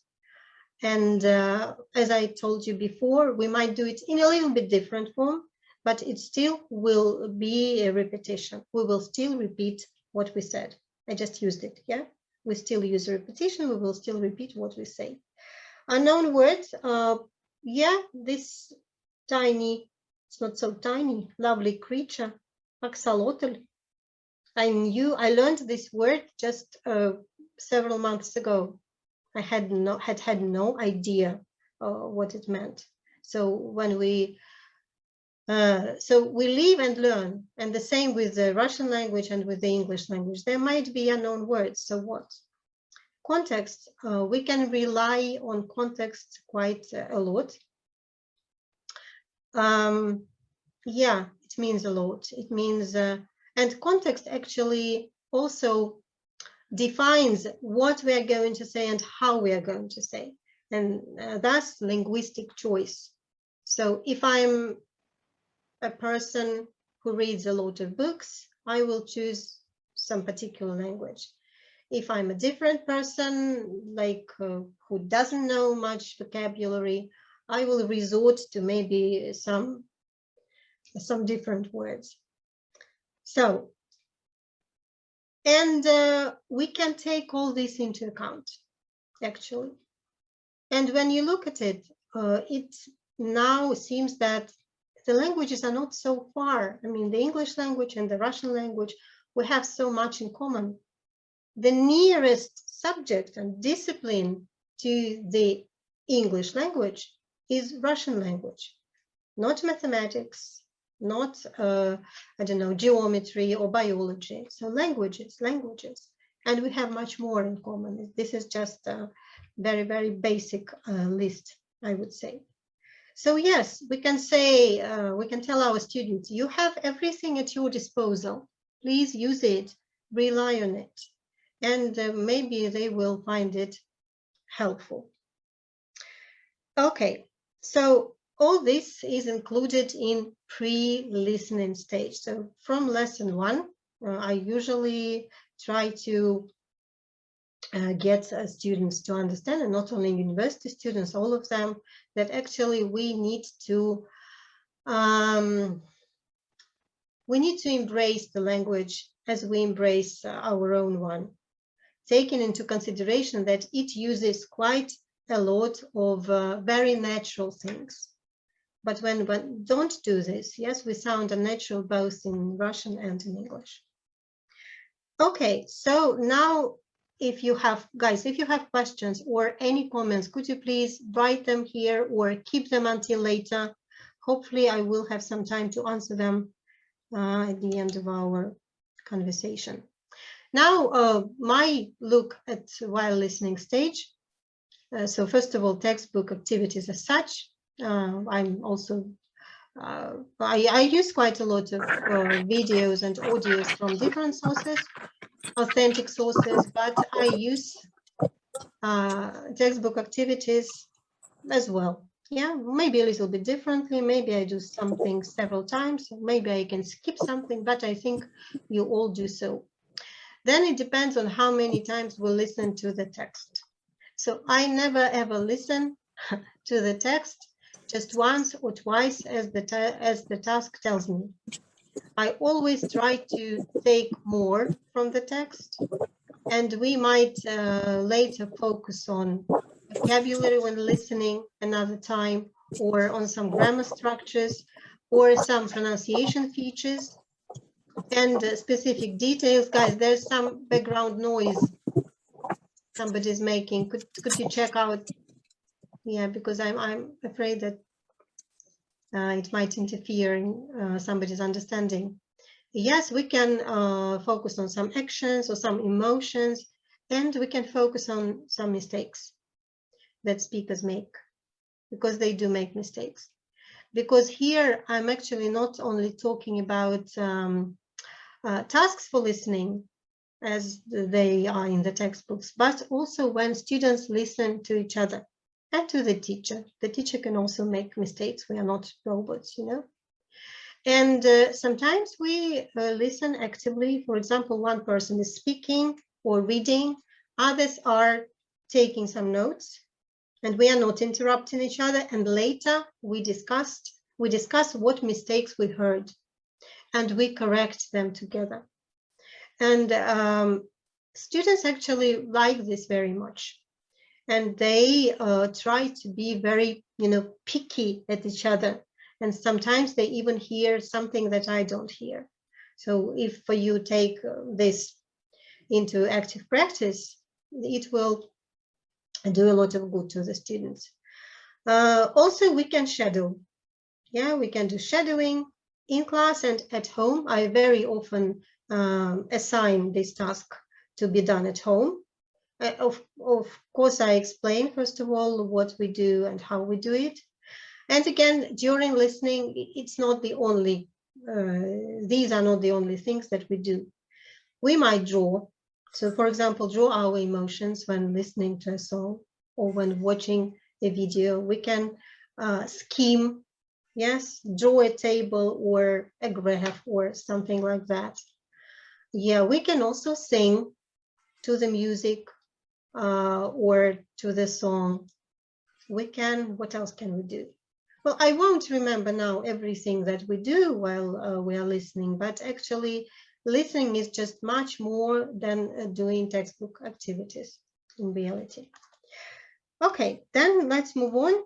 And as I told you before, we might do it in a little bit different form, but it still will be a repetition. We will still repeat what we said. I just used it, We still use repetition. We will still repeat what we say. Unknown words, this tiny, it's not so tiny, lovely creature, axolotl. I learned this word just several months ago. I had no idea what it meant. So when we live and learn, and the same with the Russian language and with the English language. There might be unknown words, so what? Context, we can rely on context quite a lot. Yeah, it means a lot. It means, and context actually also defines what we are going to say and how we are going to say. And that's linguistic choice. So if I'm a person who reads a lot of books, I will choose some particular language. If I'm a different person, like who doesn't know much vocabulary, I will resort to maybe some different words. So, and we can take all this into account, actually. And when you look at it, it now seems that the languages are not so far. I mean, the English language and the Russian language, we have so much in common. The nearest subject and discipline to the English language is Russian language, not mathematics, not, I don't know, geometry or biology. So languages. And we have much more in common. This is just a very, very basic list, I would say. So yes, we can say, we can tell our students, you have everything at your disposal. Please use it, rely on it, and maybe they will find it helpful. Okay, so all this is included in pre-listening stage. So from lesson 1, I usually try to get students to understand, and not only university students, all of them, that actually we need to embrace the language as we embrace our own one, taking into consideration that it uses quite a lot of very natural things. But when we don't do this, yes, we sound unnatural both in Russian and in English. Okay, so now if you have, guys, if you have questions or any comments, could you please write them here or keep them until later? Hopefully I will have some time to answer them at the end of our conversation. Now, my look at while listening stage. So first of all, textbook activities as such. I'm also, I use quite a lot of videos and audios from different sources, authentic sources, but I use textbook activities as well. Yeah, maybe a little bit differently. Maybe I do something several times. Maybe I can skip something, but I think you all do so. Then it depends on how many times we listen to the text. So I never ever listen to the text just once or twice as the task tells me. I always try to take more from the text, and we might later focus on vocabulary when listening another time, or on some grammar structures, or some pronunciation features, and specific details. Guys, there's some background noise somebody's making. Could you check out? Yeah, because I'm afraid that it might interfere in somebody's understanding. Yes, we can focus on some actions or some emotions, and we can focus on some mistakes that speakers make, because they do make mistakes. Because here I'm actually not only talking about tasks for listening as they are in the textbooks, but also when students listen to each other and to the teacher. The teacher can also make mistakes. We are not robots, you know. And sometimes we listen actively. For example, one person is speaking or reading, others are taking some notes, and we are not interrupting each other. And later we discuss what mistakes we heard, and we correct them together. And students actually like this very much, and they try to be very, picky at each other. And sometimes they even hear something that I don't hear. So if you take this into active practice, it will do a lot of good to the students. Also, we can shadow. Yeah, we can do shadowing in class and at home. I very often assign this task to be done at home. Of course, I explain, first of all, what we do and how we do it. And again, during listening, it's not the only, these are not the only things that we do. We might draw. So, for example, draw our emotions when listening to a song or when watching a video. We can scheme, yes, draw a table or a graph or something like that. Yeah, we can also sing to the music or to the song. We can, what else can we do? Well, I won't remember now everything that we do while we are listening, but actually listening is just much more than doing textbook activities in reality. Okay, then let's move on.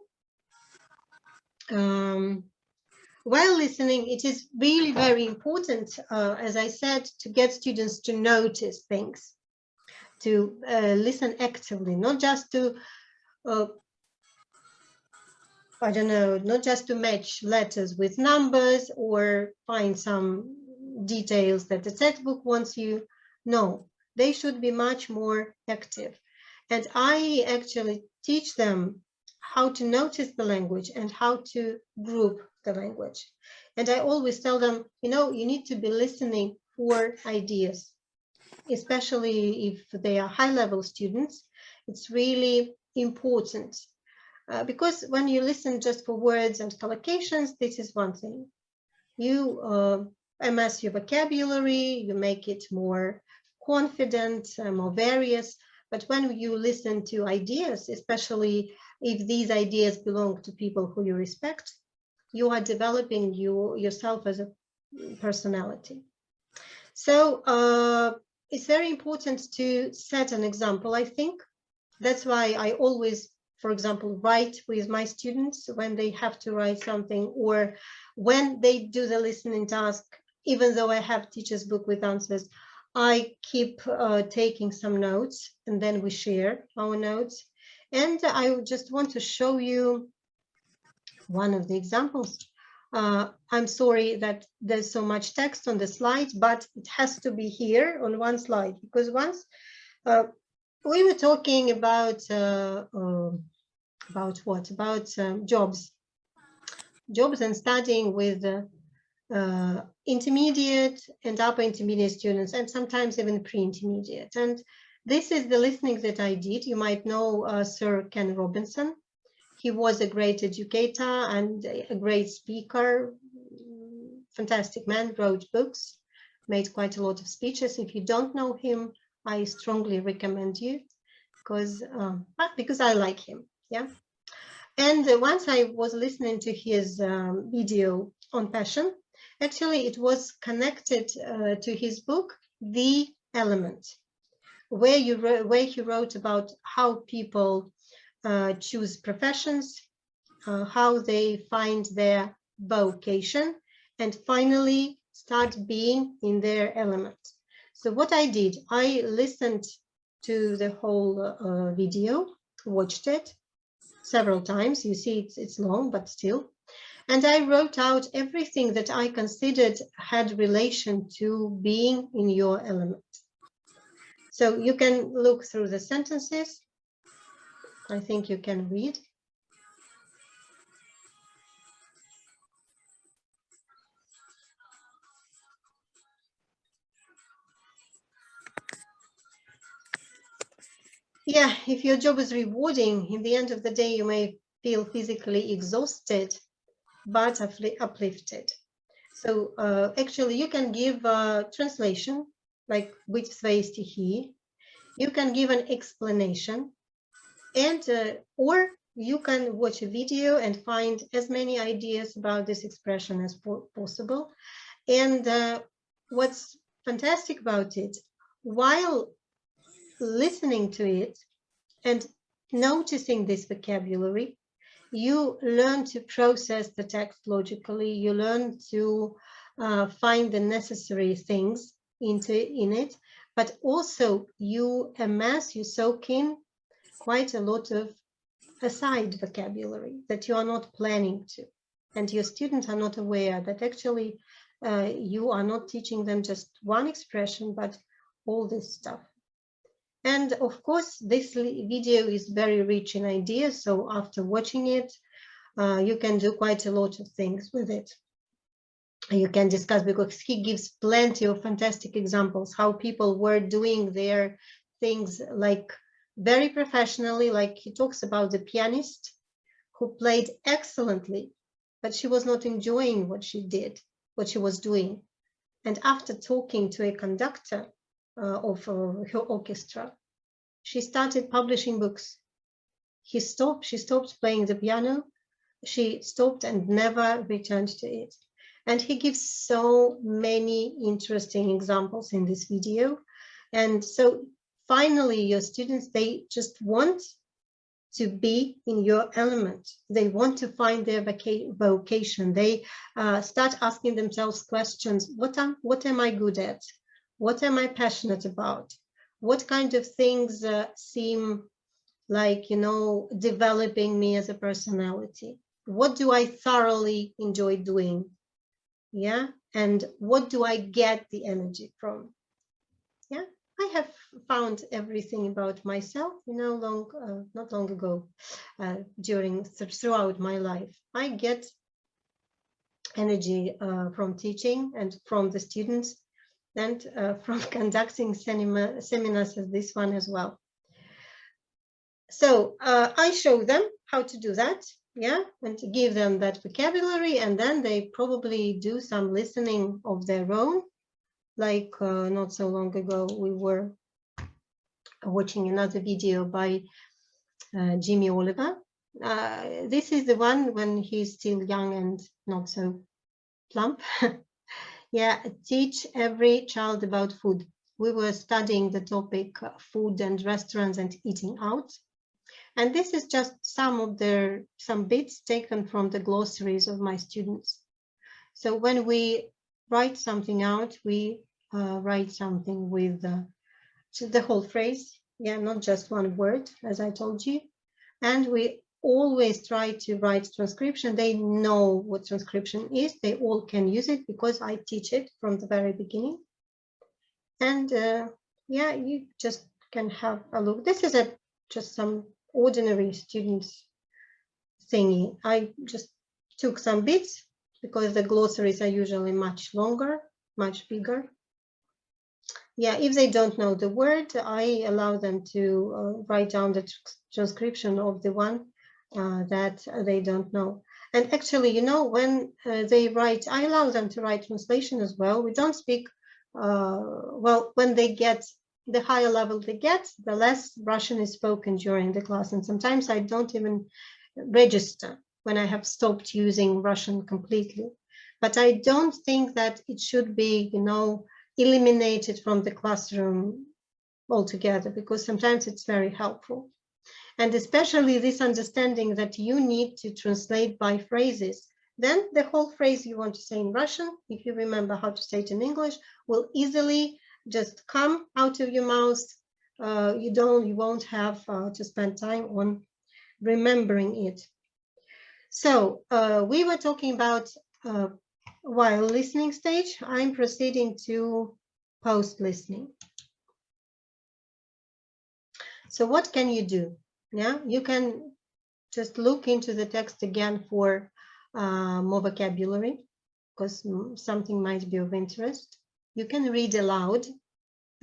While listening, it is really very important, as I said, to get students to notice things, to listen actively, not just to, I don't know, not just to match letters with numbers or find some details that the textbook wants you. No, they should be much more active. And I actually teach them how to notice the language and how to group the language. And I always tell them, you know, you need to be listening for ideas, especially if they are high-level students. It's really important because when you listen just for words and collocations, this is one thing. You amass your vocabulary, you make it more confident, more various. But when you listen to ideas, especially if these ideas belong to people who you respect, you are developing yourself as a personality. So it's very important to set an example, I think. That's why I always, for example, write with my students when they have to write something or when they do the listening task, even though I have teacher's book with answers, I keep taking some notes and then we share our notes. And I just want to show you one of the examples. I'm sorry that there's so much text on the slide, but it has to be here on one slide because once we were talking about what? About jobs and studying with intermediate and upper intermediate students, and sometimes even pre-intermediate. And this is the listening that I did. You might know Sir Ken Robinson. He was a great educator and a great speaker, fantastic man, wrote books, made quite a lot of speeches. If you don't know him, I strongly recommend you because I like him, yeah. And once I was listening to his video on passion, actually it was connected to his book, The Element, where he wrote about how people choose professions, how they find their vocation, and finally start being in their element. So what I did, I listened to the whole video, watched it several times. You see it's long, but still. And I wrote out everything that I considered had relation to being in your element. So you can look through the sentences. I think you can read. Yeah, if your job is rewarding, in the end of the day, you may feel physically exhausted, but uplifted. So actually, you can give a translation, like which свои стихи. You can give an explanation, and or you can watch a video and find as many ideas about this expression as possible. And what's fantastic about it, while listening to it and noticing this vocabulary, you learn to process the text logically. You learn to find the necessary things in it, but also you amass, you soak in quite a lot of aside vocabulary that you are not planning to. And your students are not aware that actually you are not teaching them just one expression, but all this stuff. And of course, this video is very rich in ideas. So after watching it, you can do quite a lot of things with it. You can discuss, because he gives plenty of fantastic examples how people were doing their things like very professionally. Like he talks about the pianist who played excellently, but she was not enjoying what she did, what she was doing. And after talking to a conductor of her orchestra, she started publishing books. She stopped playing the piano. She stopped and never returned to it. And he gives so many interesting examples in this video. And so finally, your students, they just want to be in your element. They want to find their vocation. They start asking themselves questions. What am I good at? What am I passionate about? What kind of things seem like, you know, developing me as a personality? What do I thoroughly enjoy doing? Yeah, and what do I get the energy from? Yeah, I have found everything about myself, you know, not long ago, throughout my life. I get energy from teaching and from the students, and from conducting seminars as this one as well. So I show them how to do that. Yeah, and to give them that vocabulary, and then they probably do some listening of their own. Like not so long ago, we were watching another video by Jimmy Oliver. This is the one when he's still young and not so plump. Yeah, teach every child about food. We were studying the topic food and restaurants and eating out. And this is just some bits taken from the glossaries of my students. So when we write something out, we write something with the whole phrase, yeah, not just one word, as I told you. And we always try to write transcription. They know what transcription is. They all can use it because I teach it from the very beginning. And yeah, you just can have a look. This is just some ordinary students thingy. I just took some bits because the glossaries are usually much longer, much bigger. Yeah, if they don't know the word, I allow them to write down the transcription of the one that they don't know. And actually, you know, when they write, I allow them to write translation as well. We don't speak, well, when they get the higher level they get, the less Russian is spoken during the class. And sometimes I don't even register when I have stopped using Russian completely. But I don't think that it should be, you know, eliminated from the classroom altogether, because sometimes it's very helpful. And especially this understanding that you need to translate by phrases. Then the whole phrase you want to say in Russian, if you remember how to say it in English, will easily just come out of your mouth. You won't have to spend time on remembering it. So we were talking about while listening stage. I'm proceeding to post listening. So what can you do? Yeah, you can just look into the text again for more vocabulary, because something might be of interest. You can read aloud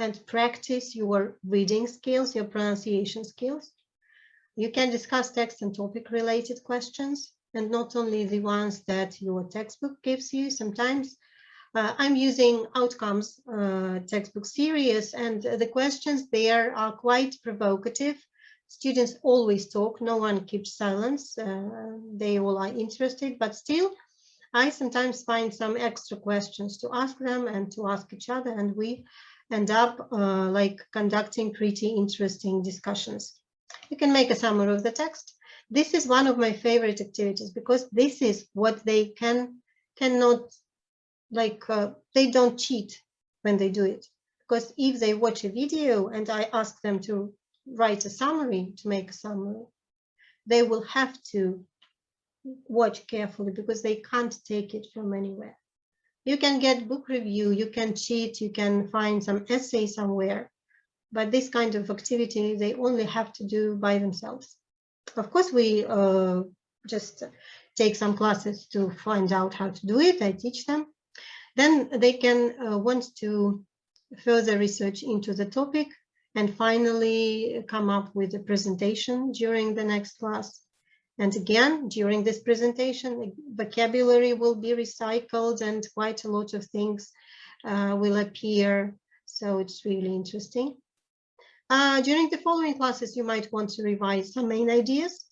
and practice your reading skills, your pronunciation skills. You can discuss text and topic related questions, and not only the ones that your textbook gives you. Sometimes I'm using outcomes textbook series, and the questions there are quite provocative. Students always talk, no one keeps silence. They all are interested, but still I sometimes find some extra questions to ask them and to ask each other, and we end up like conducting pretty interesting discussions. You can make a summary of the text. This is one of my favorite activities, because this is what they cannot, like, they don't cheat when they do it. Because if they watch a video and I ask them to write a summary, to make a summary, they will have to watch carefully because they can't take it from anywhere. You can get book review, you can cheat, you can find some essay somewhere, but this kind of activity they only have to do by themselves. Of course, we just take some classes to find out how to do it. I teach them. Then they can want to further research into the topic and finally come up with a presentation during the next class. And again, during this presentation, vocabulary will be recycled and quite a lot of things will appear. So it's really interesting. During the following classes, you might want to revise some main ideas.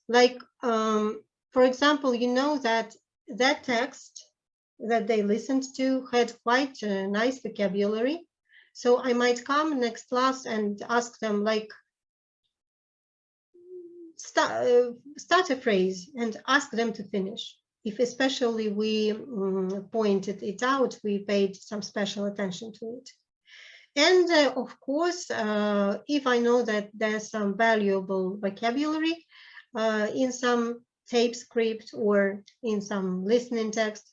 Like, for example, you know that that text that they listened to had quite a nice vocabulary. So I might come next class and ask them, like, start a phrase and ask them to finish. If especially we pointed it out, we paid some special attention to it. And of course, if I know that there's some valuable vocabulary in some tape script or in some listening text,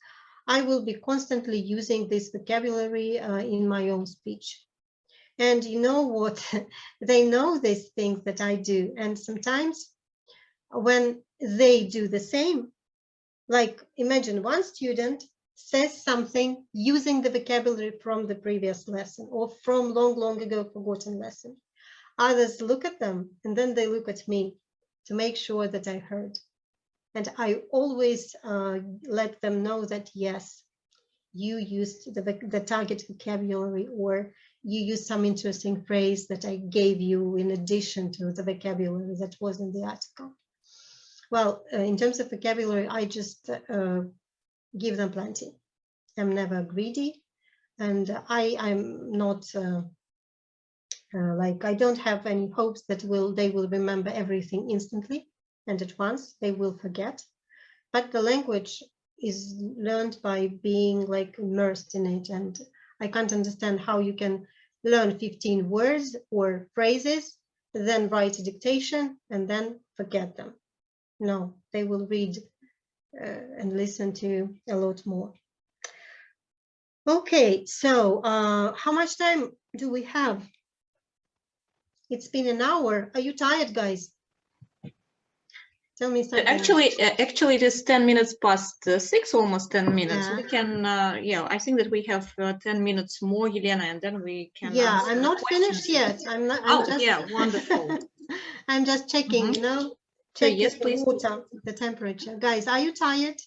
I will be constantly using this vocabulary in my own speech. And you know what? They know these things that I do. And sometimes when they do the same, like imagine one student says something using the vocabulary from the previous lesson or from long ago forgotten lesson. Others look at them and then they look at me to make sure that I heard. And I always let them know that, yes, you used the target vocabulary or you used some interesting phrase that I gave you in addition to the vocabulary that was in the article. Well, in terms of vocabulary, I just give them plenty. I'm never greedy, and I'm not like, I don't have any hopes that they will remember everything instantly and at once. They will forget. But the language is learned by being like immersed in it, and I can't understand how you can learn 15 words or phrases, then write a dictation and then forget them. No, they will read and listen to a lot more. Okay, so how much time do we have? It's been an hour. Are you tired, guys? Tell me something. Actually, it is 10 minutes past 6, almost 10 minutes. Yeah. We can, yeah, I think that we have 10 minutes more, Елена, and then we can. Yeah, I'm not finished yet. I'm just, yeah, wonderful. I'm just checking, you know, checking yes, please. Water, the temperature. Guys, are you tired?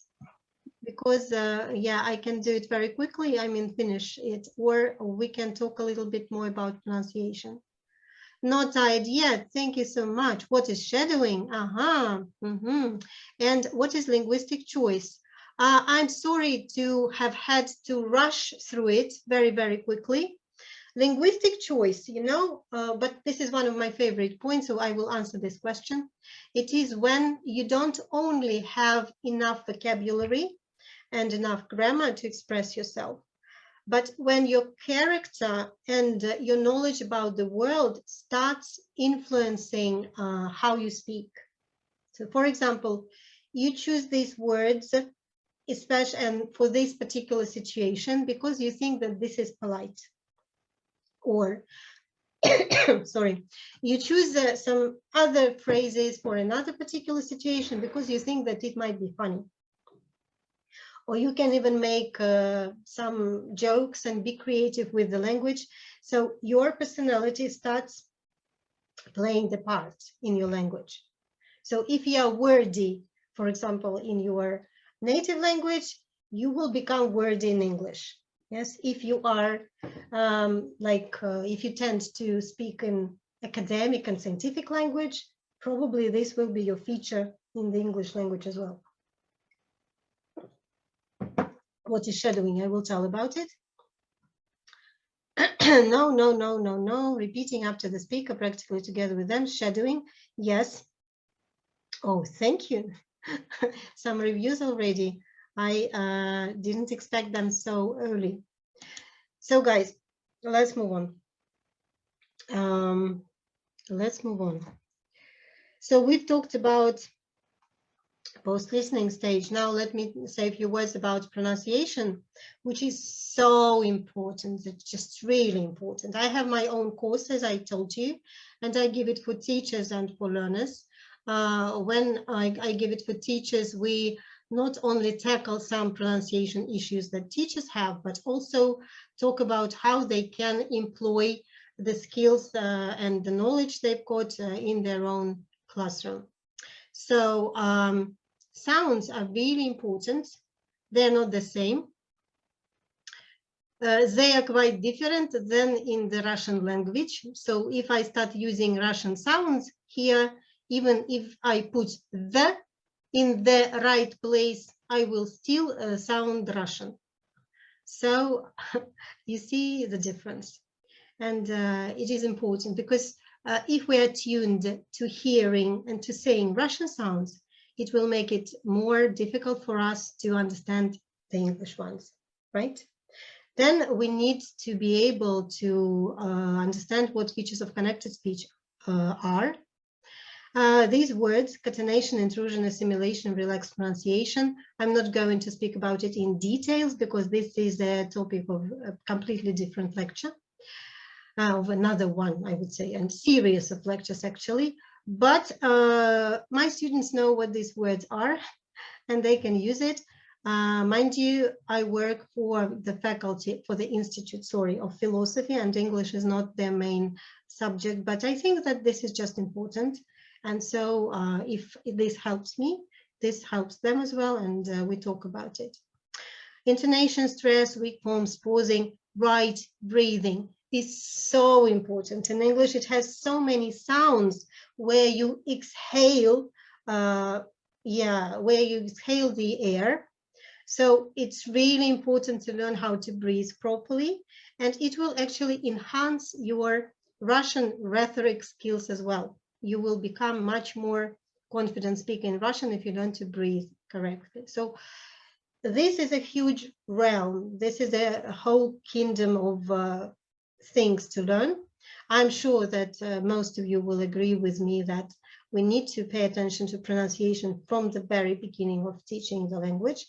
Because, yeah, I can do it very quickly. I mean, finish it, or we can talk a little bit more about pronunciation. Not tired yet. Thank you so much. What is shadowing? And what is linguistic choice? I'm sorry to have had to rush through it very quickly. Linguistic choice, you know, but this is one of my favorite points, so I will answer this question. It is when you don't only have enough vocabulary and enough grammar to express yourself, but when your character and your knowledge about the world starts influencing how you speak. So, for example, you choose these words, especially and for this particular situation, because you think that this is polite. Or, sorry, you choose some other phrases for another particular situation because you think that it might be funny. Or you can even make some jokes and be creative with the language. So your personality starts playing the part in your language. So if you are wordy, for example, in your native language, you will become wordy in English. Yes, if you are if you tend to speak in academic and scientific language, probably this will be your feature in the English language as well. What is shadowing? I will tell about it. No. Repeating after the speaker practically together with them. Shadowing. Yes. Oh, thank you. Some reviews already. I didn't expect them so early. So guys, let's move on. So let's move on. So we've talked about post-listening stage. Now let me say a few words about pronunciation, which is so important. It's just really important. I have my own course, as I told you, and I give it for teachers and for learners. When I give it for teachers, we not only tackle some pronunciation issues that teachers have, but also talk about how they can employ the skills and the knowledge they've got in their own classroom. So sounds are really important. They're not the same. They are quite different than in the Russian language. So if I start using Russian sounds here, even if I put the in the right place, I will still sound Russian. So you see the difference. And it is important because if we are tuned to hearing and to saying Russian sounds, it will make it more difficult for us to understand the English ones, right? Then we need to be able to understand what features of connected speech are. These words, catenation, intrusion, assimilation, relaxed pronunciation, I'm not going to speak about it in details because this is a topic of a completely different lecture, of another one, I would say, and series of lectures actually. But my students know what these words are and they can use it. Mind you, I work for the faculty, for the Institute, of Philosophy, and English is not their main subject, but I think that this is just important. And so if this helps me, this helps them as well, and we talk about it. Intonation, stress, weak forms, pausing, right, breathing is so important. In English, it has so many sounds where you exhale, where you exhale the air. So it's really important to learn how to breathe properly, and it will actually enhance your Russian rhetoric skills as well. You will become much more confident speaking Russian if you learn to breathe correctly. So this is a huge realm. This is a whole kingdom of things to learn. I'm sure that most of you will agree with me that we need to pay attention to pronunciation from the very beginning of teaching the language.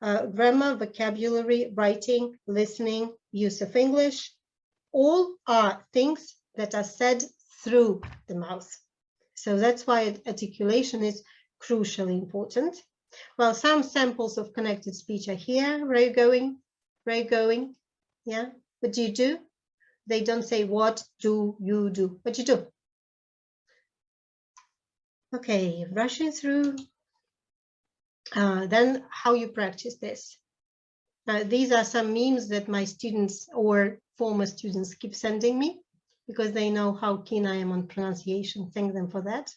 Grammar, vocabulary, writing, listening, use of English, all are things that are said through the mouth. So that's why articulation is crucially important. Well, some samples of connected speech are here. Where are you going? Where are you going? Yeah, what do you do? They don't say, what do you do? What you do? Okay, rushing through. Then how you practice this. These are some memes that my students or former students keep sending me because they know how keen I am on pronunciation. Thank them for that.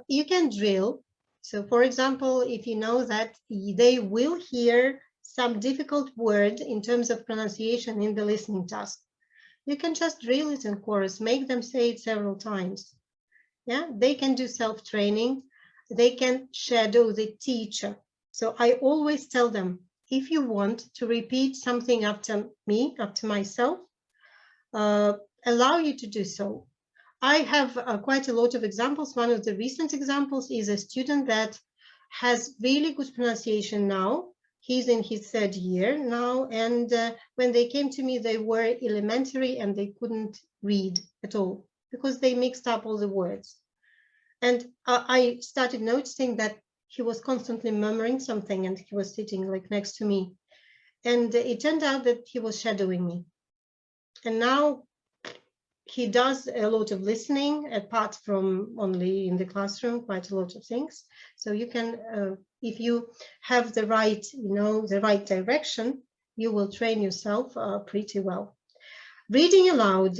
You can drill. So for example, if you know that they will hear some difficult word in terms of pronunciation in the listening task, you can just drill it in chorus, make them say it several times. Yeah, they can do self-training. They can shadow the teacher. So I always tell them, if you want to repeat something after me, after myself, allow you to do so. I have quite a lot of examples. One of the recent examples is a student that has really good pronunciation now. He's in his third year now, and when they came to me, they were elementary and they couldn't read at all because they mixed up all the words. And I started noticing that he was constantly murmuring something and he was sitting like next to me. And it turned out that he was shadowing me. And now he does a lot of listening, apart from only in the classroom, quite a lot of things. So you can, if you have the right, the right direction, you will train yourself pretty well. Reading aloud.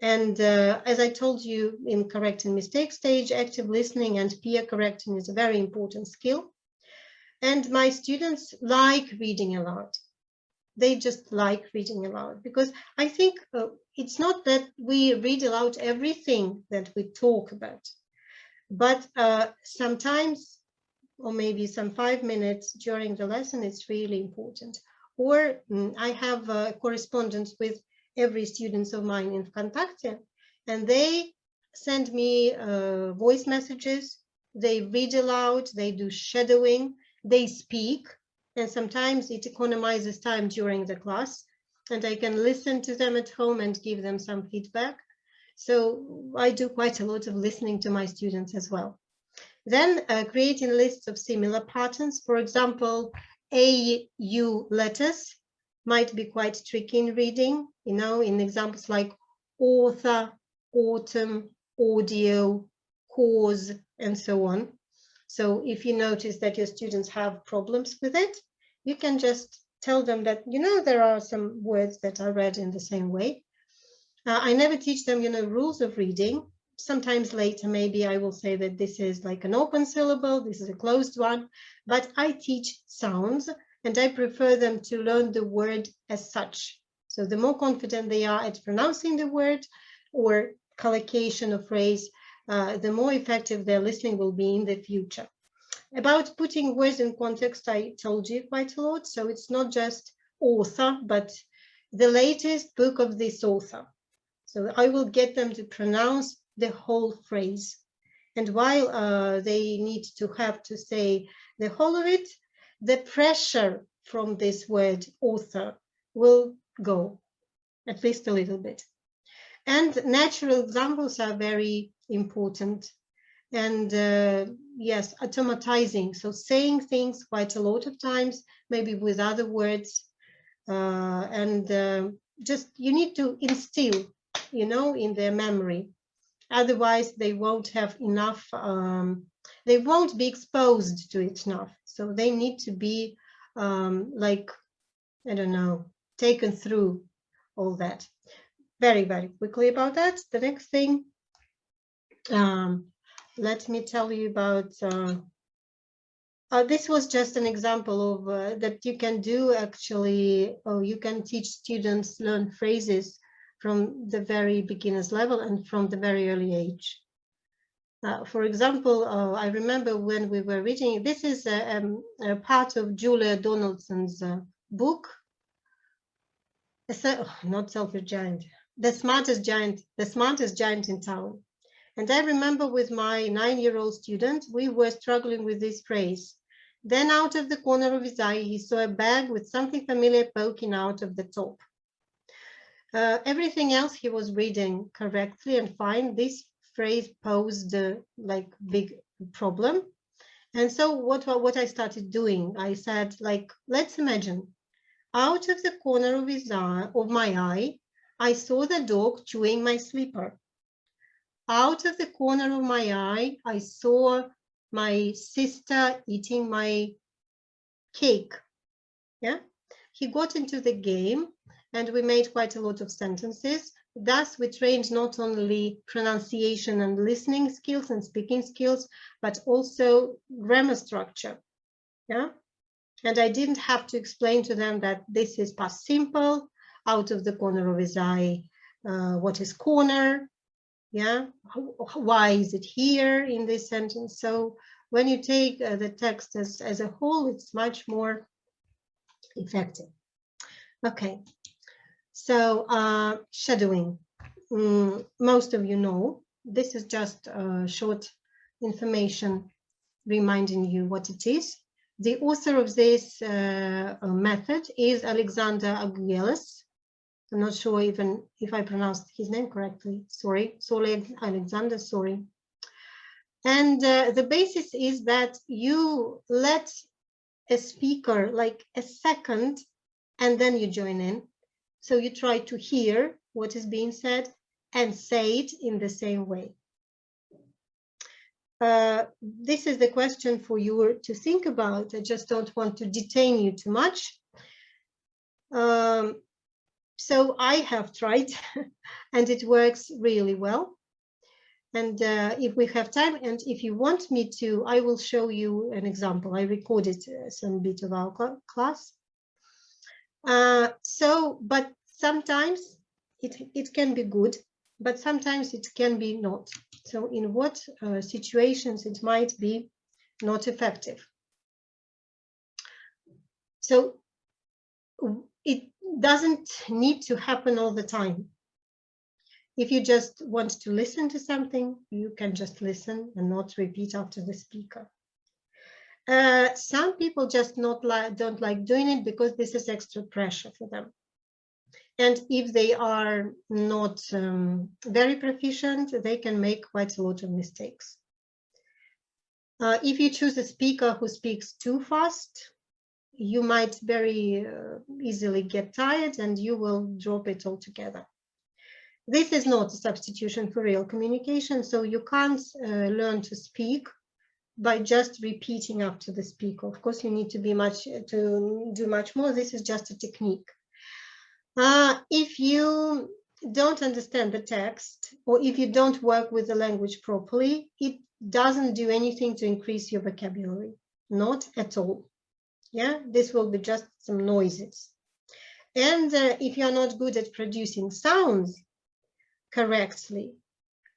And as I told you in correct and mistake stage, active listening and peer correcting is a very important skill. And my students like reading aloud. They just like reading aloud because I think it's not that we read aloud everything that we talk about, but sometimes, or maybe some 5 minutes during the lesson, it's really important. Or I have correspondence with every student of mine in Vkontakte, and they send me voice messages, they read aloud, they do shadowing, they speak, and sometimes it economizes time during the class, and I can listen to them at home and give them some feedback. So I do quite a lot of listening to my students as well. Then creating lists of similar patterns. For example, AU letters might be quite tricky in reading, you know, in examples like author, autumn, audio, cause, and so on. So if you notice that your students have problems with it, you can just tell them that, you know, there are some words that are read in the same way. I never teach them, you know, rules of reading. Sometimes later, maybe I will say that this is like an open syllable, this is a closed one, but I teach sounds and I prefer them to learn the word as such. So the more confident they are at pronouncing the word or collocation of phrase, the more effective their listening will be in the future. About putting words in context, I told you quite a lot. So it's not just author, but the latest book of this author. So I will get them to pronounce the whole phrase. And while they need to have to say the whole of it, the pressure from this word author will go, at least a little bit. And natural examples are very important. And yes, automatizing, so saying things quite a lot of times, maybe with other words. Just you need to instill, you know, in their memory. Otherwise, they won't have enough, they won't be exposed to it enough. So they need to be like, I don't know, taken through all that. Very, very quickly about that. The next thing, let me tell you about, this was just an example of that you can do actually, you can teach students learn phrases from the very beginner's level and from the very early age. For example, I remember when we were reading, this is a part of Julia Donaldson's book, not Selfish Giant, the smartest giant in town. And I remember with my 9-year-old student, we were struggling with this phrase. Then out of the corner of his eye, he saw a bag with something familiar poking out of the top. Everything else he was reading correctly and fine. This phrase posed like big problem. And so what I started doing, I said, like, let's imagine out of the corner of his eye, of my eye, I saw the dog chewing my slipper. Out of the corner of my eye, I saw my sister eating my cake. Yeah, he got into the game and we made quite a lot of sentences. Thus, we trained not only pronunciation and listening skills and speaking skills, but also grammar structure. Yeah, and I didn't have to explain to them that this is past simple, out of the corner of his eye, what is corner? Yeah, why is it here in this sentence? So when you take the text as a whole, it's much more effective. Okay, so shadowing. Most of you know, this is just short information reminding you what it is. The author of this method is Alexander Aguilera. I'm not sure even if I pronounced his name correctly. Sorry, Alexander, sorry. And the basis is that you let a speaker like a second and then you join in. So you try to hear what is being said and say it in the same way. This is the question for you to think about. I just don't want to detain you too much. So I have tried and it works really well. And if we have time and if you want me to, I will show you an example. I recorded some bit of our class. But sometimes it can be good, but sometimes it can be not. So in what situations it might be not effective. So it doesn't need to happen all the time. If you just want to listen to something, you can just listen and not repeat after the speaker. Some people just don't like doing it because this is extra pressure for them. And if they are not very proficient, they can make quite a lot of mistakes. If you choose a speaker who speaks too fast, you might very easily get tired and you will drop it altogether. This is not a substitution for real communication, so you can't learn to speak by just repeating after the speaker. Of course, you need to do much more. This is just a technique. If you don't understand the text, or if you don't work with the language properly, it doesn't do anything to increase your vocabulary, not at all. Yeah, this will be just some noises. And if you're not good at producing sounds correctly,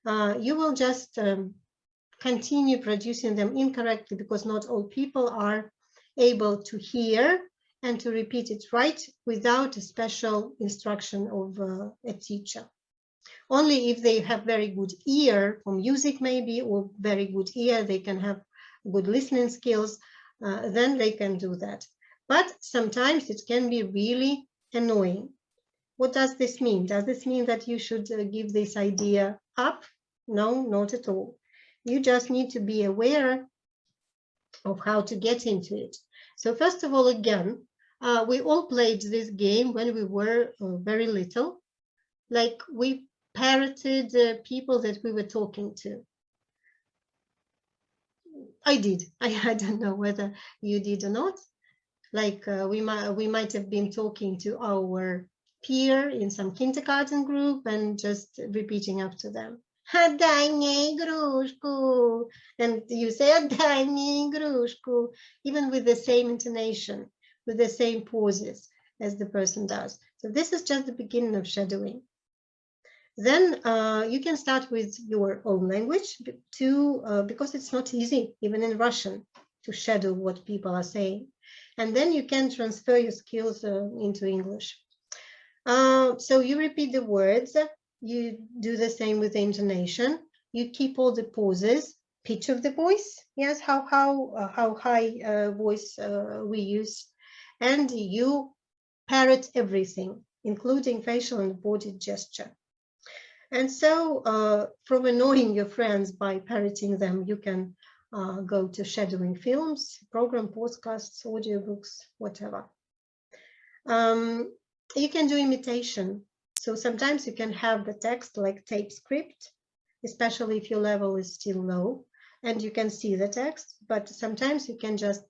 you will just continue producing them incorrectly, because not all people are able to hear and to repeat it right without a special instruction of a teacher. Only if they have very good ear for music maybe, or very good ear, they can have good listening skills, then they can do that. But sometimes it can be really annoying. What does this mean? Does this mean that you should give this idea up? No, not at all. You just need to be aware of how to get into it. So first of all, again, we all played this game when we were very little. Like, we parroted people that we were talking to. I did. I don't know whether you did or not. Like, we might have been talking to our peer in some kindergarten group and just repeating after them. Отдай мне игрушку. And you say, отдай мне игрушку, even with the same intonation, with the same pauses as the person does. So this is just the beginning of shadowing. Then you can start with your own language because it's not easy, even in Russian, to shadow what people are saying. And then you can transfer your skills into English. So you repeat the words, you do the same with the intonation, you keep all the pauses, pitch of the voice, yes, how high voice we use, and you parrot everything, including facial and body gesture. And so from annoying your friends by parroting them, you can go to shadowing films, program, podcasts, audiobooks, whatever. You can do imitation. So sometimes you can have the text like tape script, especially if your level is still low and you can see the text, but sometimes you can just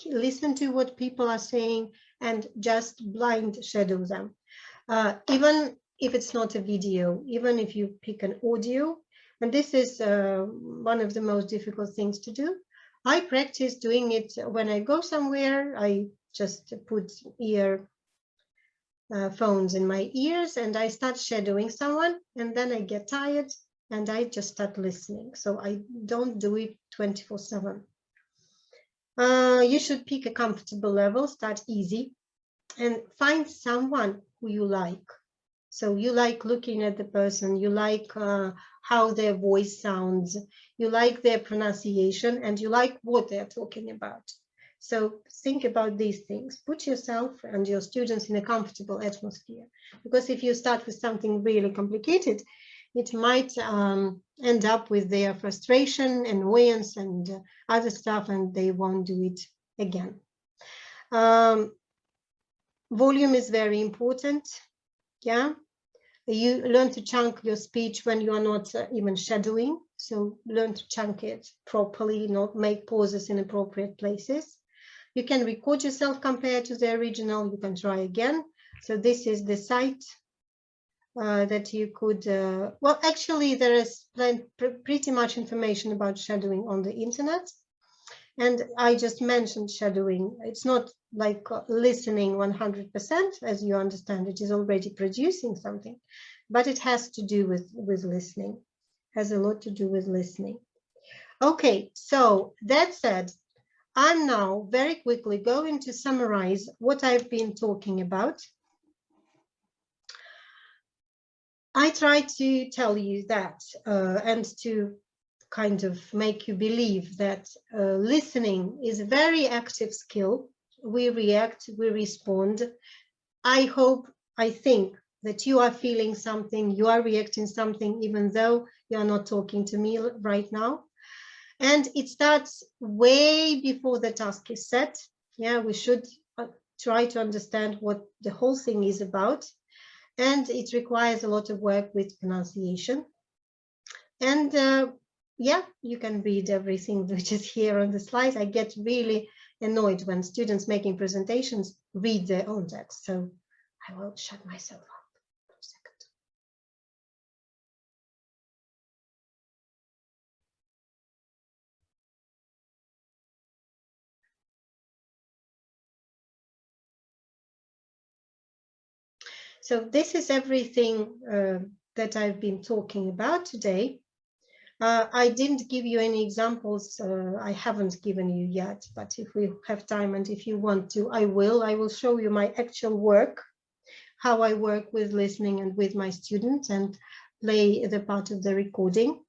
listen to what people are saying and just blind shadow them. Even if it's not a video, even if you pick an audio, and this is one of the most difficult things to do. I practice doing it when I go somewhere. I just put phones in my ears and I start shadowing someone, and then I get tired and I just start listening. So I don't do it 24/7. You should pick a comfortable level, start easy, and find someone who you like. So you like looking at the person, you like how their voice sounds, you like their pronunciation, and you like what they're talking about. So think about these things. Put yourself and your students in a comfortable atmosphere. Because if you start with something really complicated, it might end up with their frustration, annoyance, and other stuff, and they won't do it again. Volume is very important. Yeah, you learn to chunk your speech when you are not even shadowing. So learn to chunk it properly, not make pauses in appropriate places. You can record yourself compared to the original. You can try again. So this is the site that you could, well, actually there is pretty much information about shadowing on the internet. And I just mentioned shadowing. It's not like listening 100%, as you understand, it is already producing something, but it has to do with listening, has a lot to do with listening. Okay, so that said, I'm now very quickly going to summarize what I've been talking about. I try to tell you that and to kind of make you believe that listening is a very active skill. We react, we respond. I hope, I think that you are feeling something, you are reacting something, even though you are not talking to me right now. And it starts way before the task is set. Yeah, we should try to understand what the whole thing is about. And it requires a lot of work with pronunciation. And yeah, you can read everything which is here on the slide. I get really annoyed when students making presentations read their own text. So I will shut myself up for a second. So this is everything that I've been talking about today. I didn't give you any examples. I haven't given you yet, but if we have time and if you want to, I will show you my actual work, how I work with listening and with my students and play the part of the recording.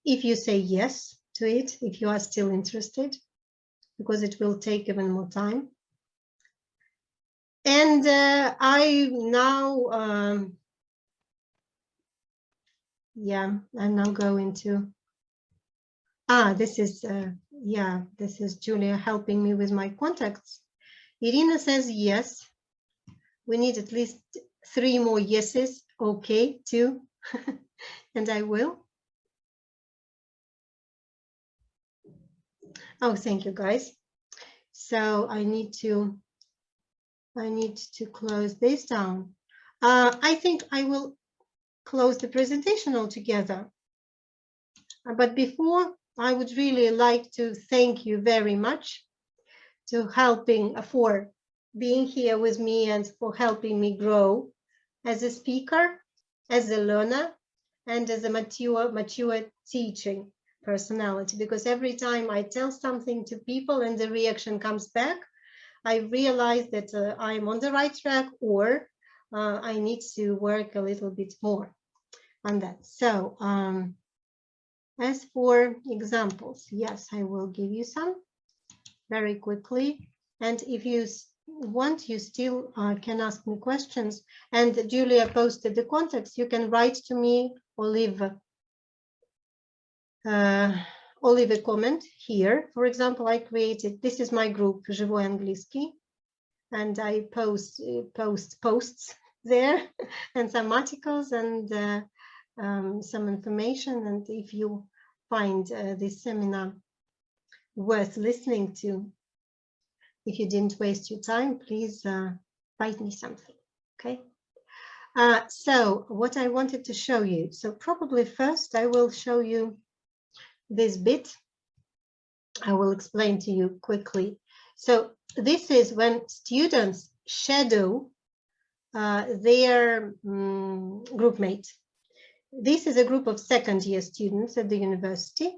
If you say yes to it, if you are still interested, because it will take even more time. And I now, yeah, I'm now going to, this is, yeah, this is Julia helping me with my contacts. Irina says yes. We need at least 3 more yeses. Okay, 2, and I will. Oh, thank you, guys. So I need to close this down. I think I will close the presentation altogether. But before, I would really like to thank you very much for being here with me and for helping me grow as a speaker, as a learner, and as a mature teaching personality. Because every time I tell something to people and the reaction comes back, I realize that I'm on the right track, or I need to work a little bit more on that. So as for examples, yes, I will give you some very quickly. And if you want, you still can ask me questions. And Julia posted the contacts. You can write to me or leave a comment here. For example, I created, this is my group, Живой Английский, and I post posts there and some articles and some information. And if you find this seminar worth listening to, if you didn't waste your time, please write me something, okay? So what I wanted to show you, so probably first I will show you this bit. I will explain to you quickly. So this is when students shadow their group mate. This is a group of second-year students at the university,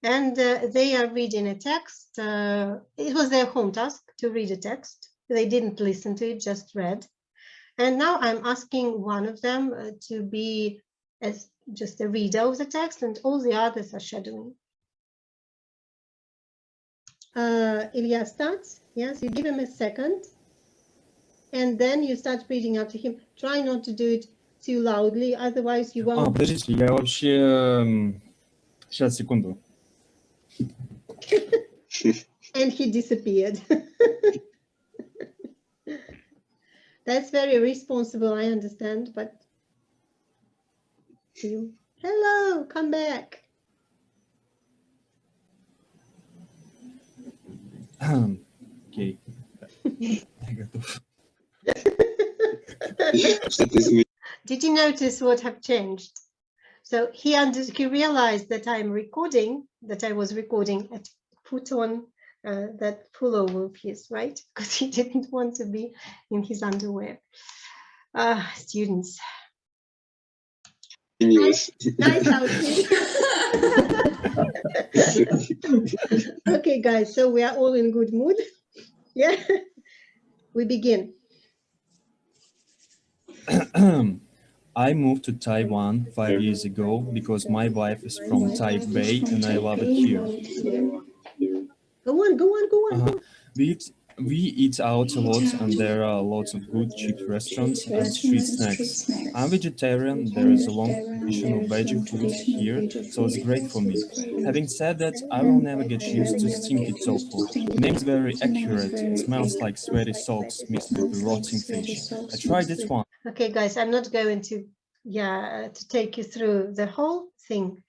and they are reading a text. It was their home task to read a text. They didn't listen to it, just read. And now I'm asking one of them to be as just a reader of the text, and all the others are shadowing. Ilya starts. Yes, you give him a second, and then you start reading after him. Try not to do it too loudly, otherwise you won't. Подождите, я вообще... Сейчас, секунду. And he disappeared. That's very responsible, I understand, but you, hello, come back. Окей. Я готов. Did you notice what have changed? So he realized that I'm recording, that I was recording, and put on that pullover of his, right? Because he didn't want to be in his underwear. Students. Nice outfit. Okay, guys, so we are all in good mood. Yeah, we begin. I moved to Taiwan 5 years ago because my wife is from Taipei and I love it here. Go on. We eat out a lot and there are lots of good cheap restaurants and street snacks. I'm vegetarian, there is a long tradition of veggie food here, so it's great for me. Having said that, I will never get used to stinky tofu. The name is very accurate, it smells like sweaty socks mixed with the rotting fish. I tried it once. Okay, guys, I'm not going to take you through the whole thing.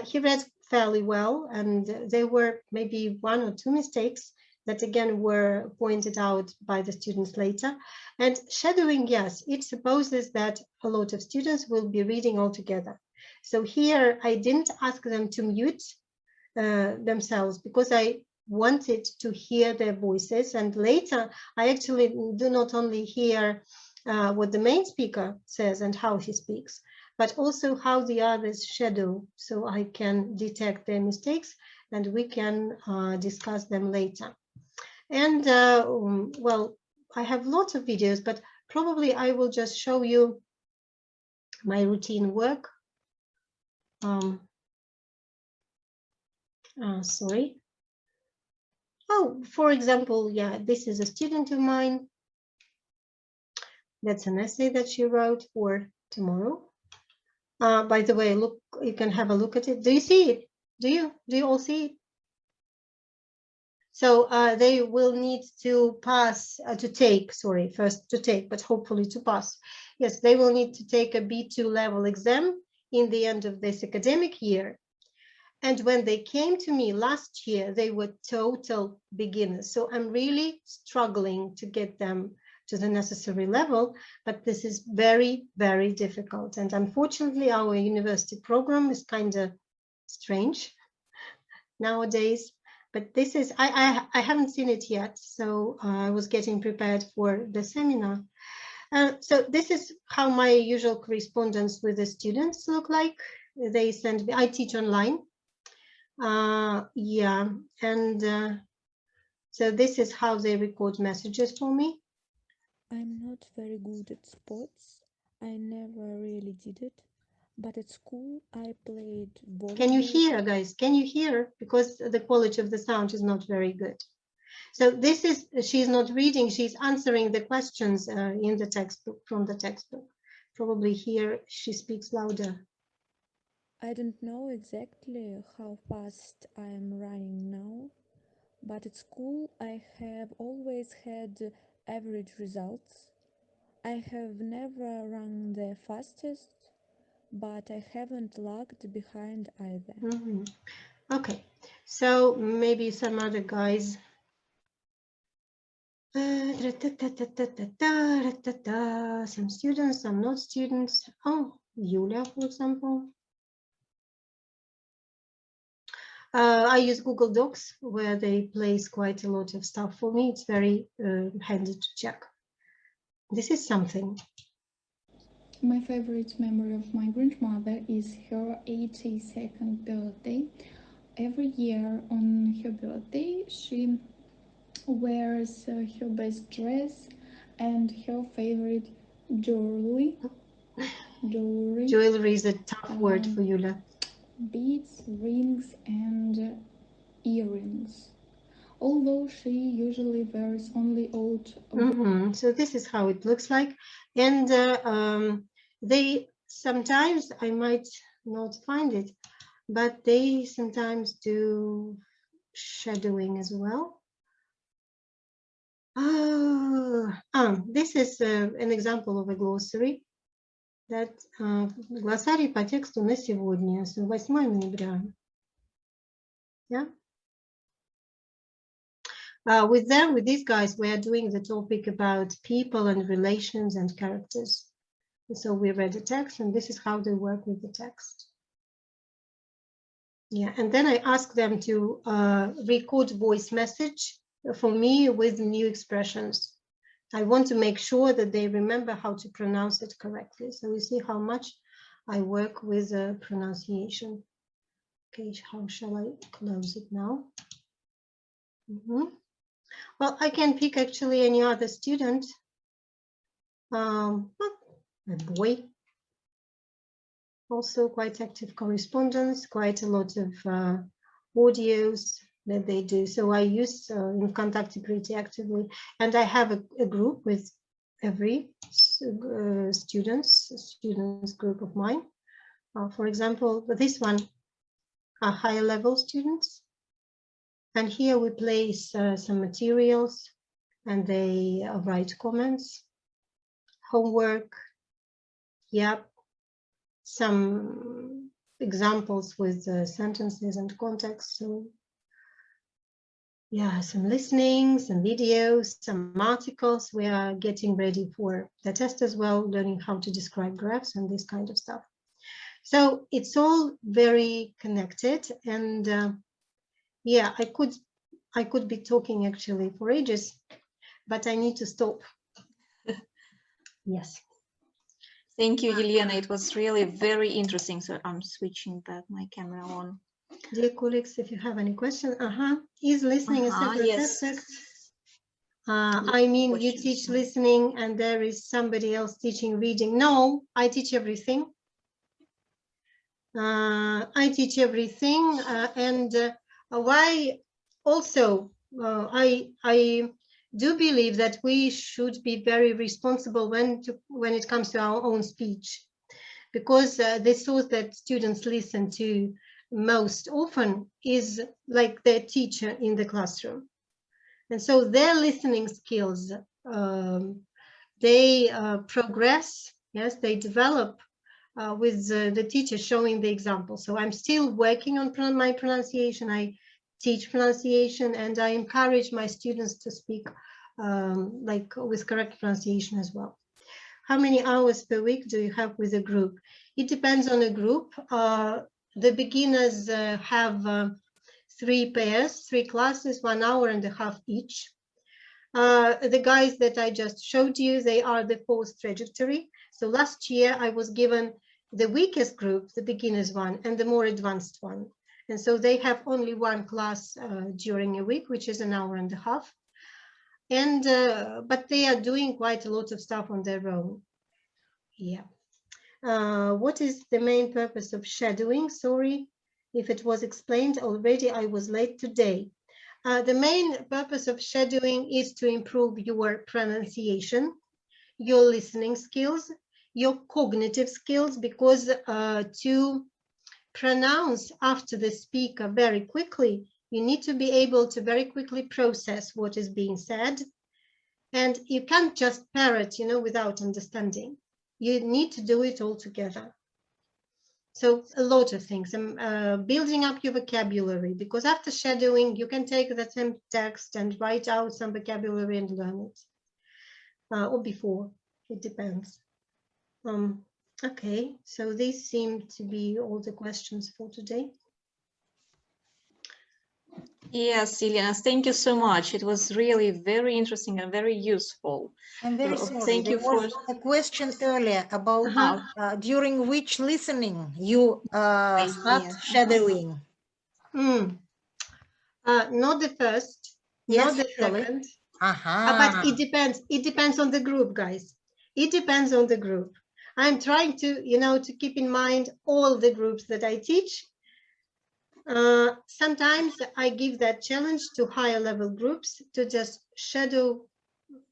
He read fairly well, and there were maybe 1 or 2 mistakes that again were pointed out by the students later. And shadowing, yes, it supposes that a lot of students will be reading all together. So here I didn't ask them to mute themselves because I wanted to hear their voices, and later I actually do not only hear what the main speaker says and how he speaks, but also how the others shadow, so I can detect their mistakes and we can discuss them later. And well, I have lots of videos, but probably I will just show you my routine work. Sorry. Oh, for example, yeah, this is a student of mine. That's an essay that she wrote for tomorrow. By the way, look, you can have a look at it. Do you see it? Do you all see it? So they will need to pass, first to take, but hopefully to pass. Yes, they will need to take a B2 level exam in the end of this academic year. And when they came to me last year, they were total beginners. So I'm really struggling to get them to the necessary level, but this is very, very difficult. And unfortunately, our university program is kind of strange nowadays. But this is, I haven't seen it yet, so I was getting prepared for the seminar. So this is how my usual correspondence with the students look like. They send me, I teach online. Yeah, and so this is how they record messages for me. I'm not very good at sports. I never really did it. But at school, I played volleyball. Can you hear, guys? Can you hear? Because the quality of the sound is not very good. So this is, she's not reading, she's answering the questions in the textbook, from the textbook. Probably here she speaks louder. I don't know exactly how fast I am running now, but at school I have always had average results. I have never run the fastest, but I haven't lagged behind either. Mm-hmm. Okay, so maybe some other guys. Some students, some not students. Oh, Yulia, for example. I use Google Docs, where they place quite a lot of stuff for me. It's very handy to check. This is something. My favorite memory of my grandmother is her 82nd birthday. Every year on her birthday, she wears her best dress and her favorite jewelry. Jewelry is a tough word for Yulia. Beads, rings, and earrings. Although she usually wears only old. So this is how it looks like, and they sometimes, I might not find it, but they sometimes do shadowing as well. This is an example of a glossary. That глоссарий по тексту на сегодня, so 8 ноября. Yeah. With these guys, we are doing the topic about people and relations and characters. And so we read the text, and this is how they work with the text. Yeah, and then I ask them to record voice message for me with new expressions. I want to make sure that they remember how to pronounce it correctly. So you see how much I work with pronunciation. Okay, how shall I close it now? Well, I can pick actually any other student. A boy. Also quite active correspondence, quite a lot of audios that they do. So I use in Contact pretty actively, and I have a group with every students group of mine. For example, this one are higher level students, and here we place some materials, and they write comments, homework, yep, some examples with sentences and context. So yeah, some listening, some videos, some articles. We are getting ready for the test as well, learning how to describe graphs and this kind of stuff. So it's all very connected, and yeah, I could be talking actually for ages, but I need to stop. Yes. Thank you, Елена. It was really very interesting. So I'm switching back my camera on. Dear colleagues, if you have any questions, is listening a separate yes. aspect? I mean, you Questions. teach listening and there is somebody else teaching reading. No, I teach everything. I teach everything, and why also I do believe that we should be very responsible when it comes to our own speech, because the source that students listen to most often is like their teacher in the classroom, and so their listening skills they progress. Yes, they develop with the teacher showing the example. So I'm still working on my pronunciation. I teach pronunciation, and I encourage my students to speak like with correct pronunciation as well. How many hours per week do you have with a group? It depends on a group. The beginners have 3 pairs, 3 classes, 1.5 hours each. The guys that I just showed you, they are the 4th trajectory. So last year I was given the weakest group, the beginners one, and the more advanced one. And so they have only 1 class during a week, which is 1.5 hours. And but they are doing quite a lot of stuff on their own. Yeah. What is the main purpose of shadowing? Sorry if it was explained already, I was late today. The main purpose of shadowing is to improve your pronunciation, your listening skills, your cognitive skills, because to pronounce after the speaker very quickly, you need to be able to very quickly process what is being said. And you can't just parrot, you know, without understanding. You need to do it all together. So a lot of things, building up your vocabulary, because after shadowing, you can take the same text and write out some vocabulary and learn it, or before, it depends. Okay, so these seem to be all the questions for today. Yes, Elena, thank you so much. It was really very interesting and very useful. I'm very sorry. Thank you there was a question earlier about during which listening you start shadowing. Not the first, yes, not the surely. second, but it depends. It depends on the group, guys. It depends on the group. I'm trying to, you know, to keep in mind all the groups that I teach. Sometimes I give that challenge to higher level groups to just shadow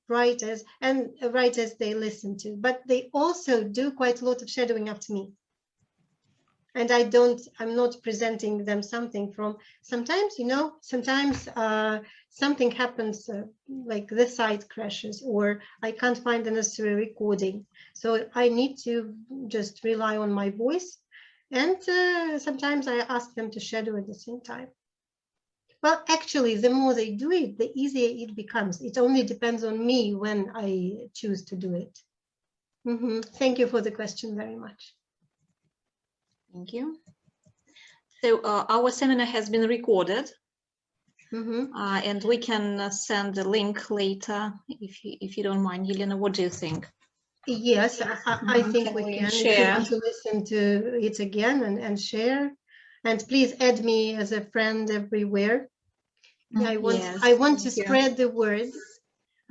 writers and writers they listen to, but they also do quite a lot of shadowing after me. And I'm not presenting them something from, sometimes, you know, sometimes something happens, like the site crashes, or I can't find the necessary recording. So I need to just rely on my voice. And sometimes I ask them to shadow at the same time. Well, actually, the more they do it, the easier it becomes. It only depends on me when I choose to do it. Thank you for the question very much. Thank you. So our seminar has been recorded, and we can send the link later if you don't mind. Elena, what do you think? Yes, I think we can. Share. If you want to listen to it again and share, and please add me as a friend everywhere. I want to spread the word.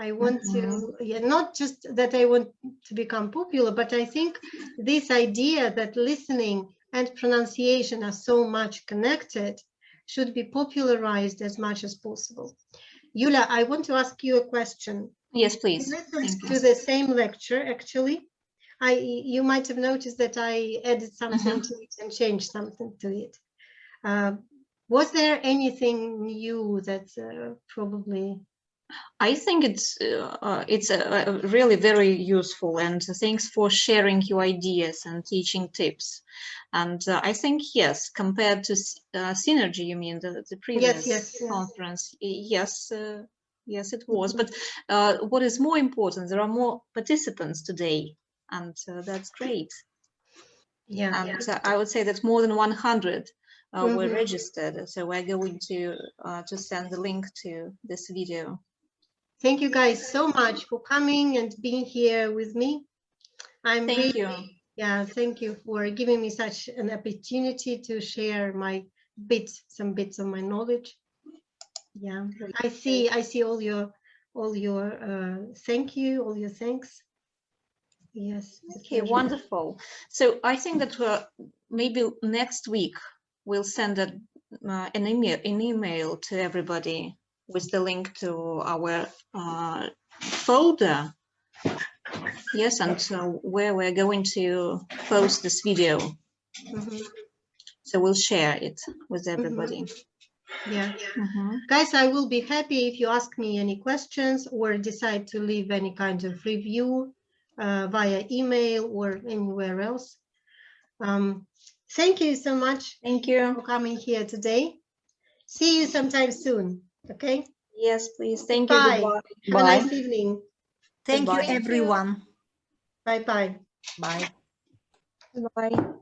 I want to, not just that I want to become popular, but I think this idea that listening and pronunciation are so much connected should be popularized as much as possible. Yulia, I want to ask you a question. Yes, please. Listen to the same lecture, actually. You might have noticed that I added something to it and changed something to it. Was there anything new that probably? I think it's really very useful, and thanks for sharing your ideas and teaching tips. And I think, yes, compared to Synergy, you mean the previous conference, yes, it was. But what is more important, there are more participants today, and that's great. Yeah. And I would say that more than 100 were registered, so we're going to send the link to this video. Thank you guys so much for coming and being here with me. Thank you. Yeah, thank you for giving me such an opportunity to share my some bits of my knowledge. Yeah, I see all your thank you, all your thanks. Yes. Okay, wonderful. So I think that maybe next week we'll send an email to everybody with the link to our folder. Yes, and where we're going to post this video. So we'll share it with everybody. Yeah. Guys, I will be happy if you ask me any questions or decide to leave any kind of review via email or anywhere else. Thank you so much. Thank you for coming here today. See you sometime soon. Okay. Yes, please. Thank you. Bye. Goodbye. Have a nice evening. Thank you, everyone. Bye-bye. Bye. Bye.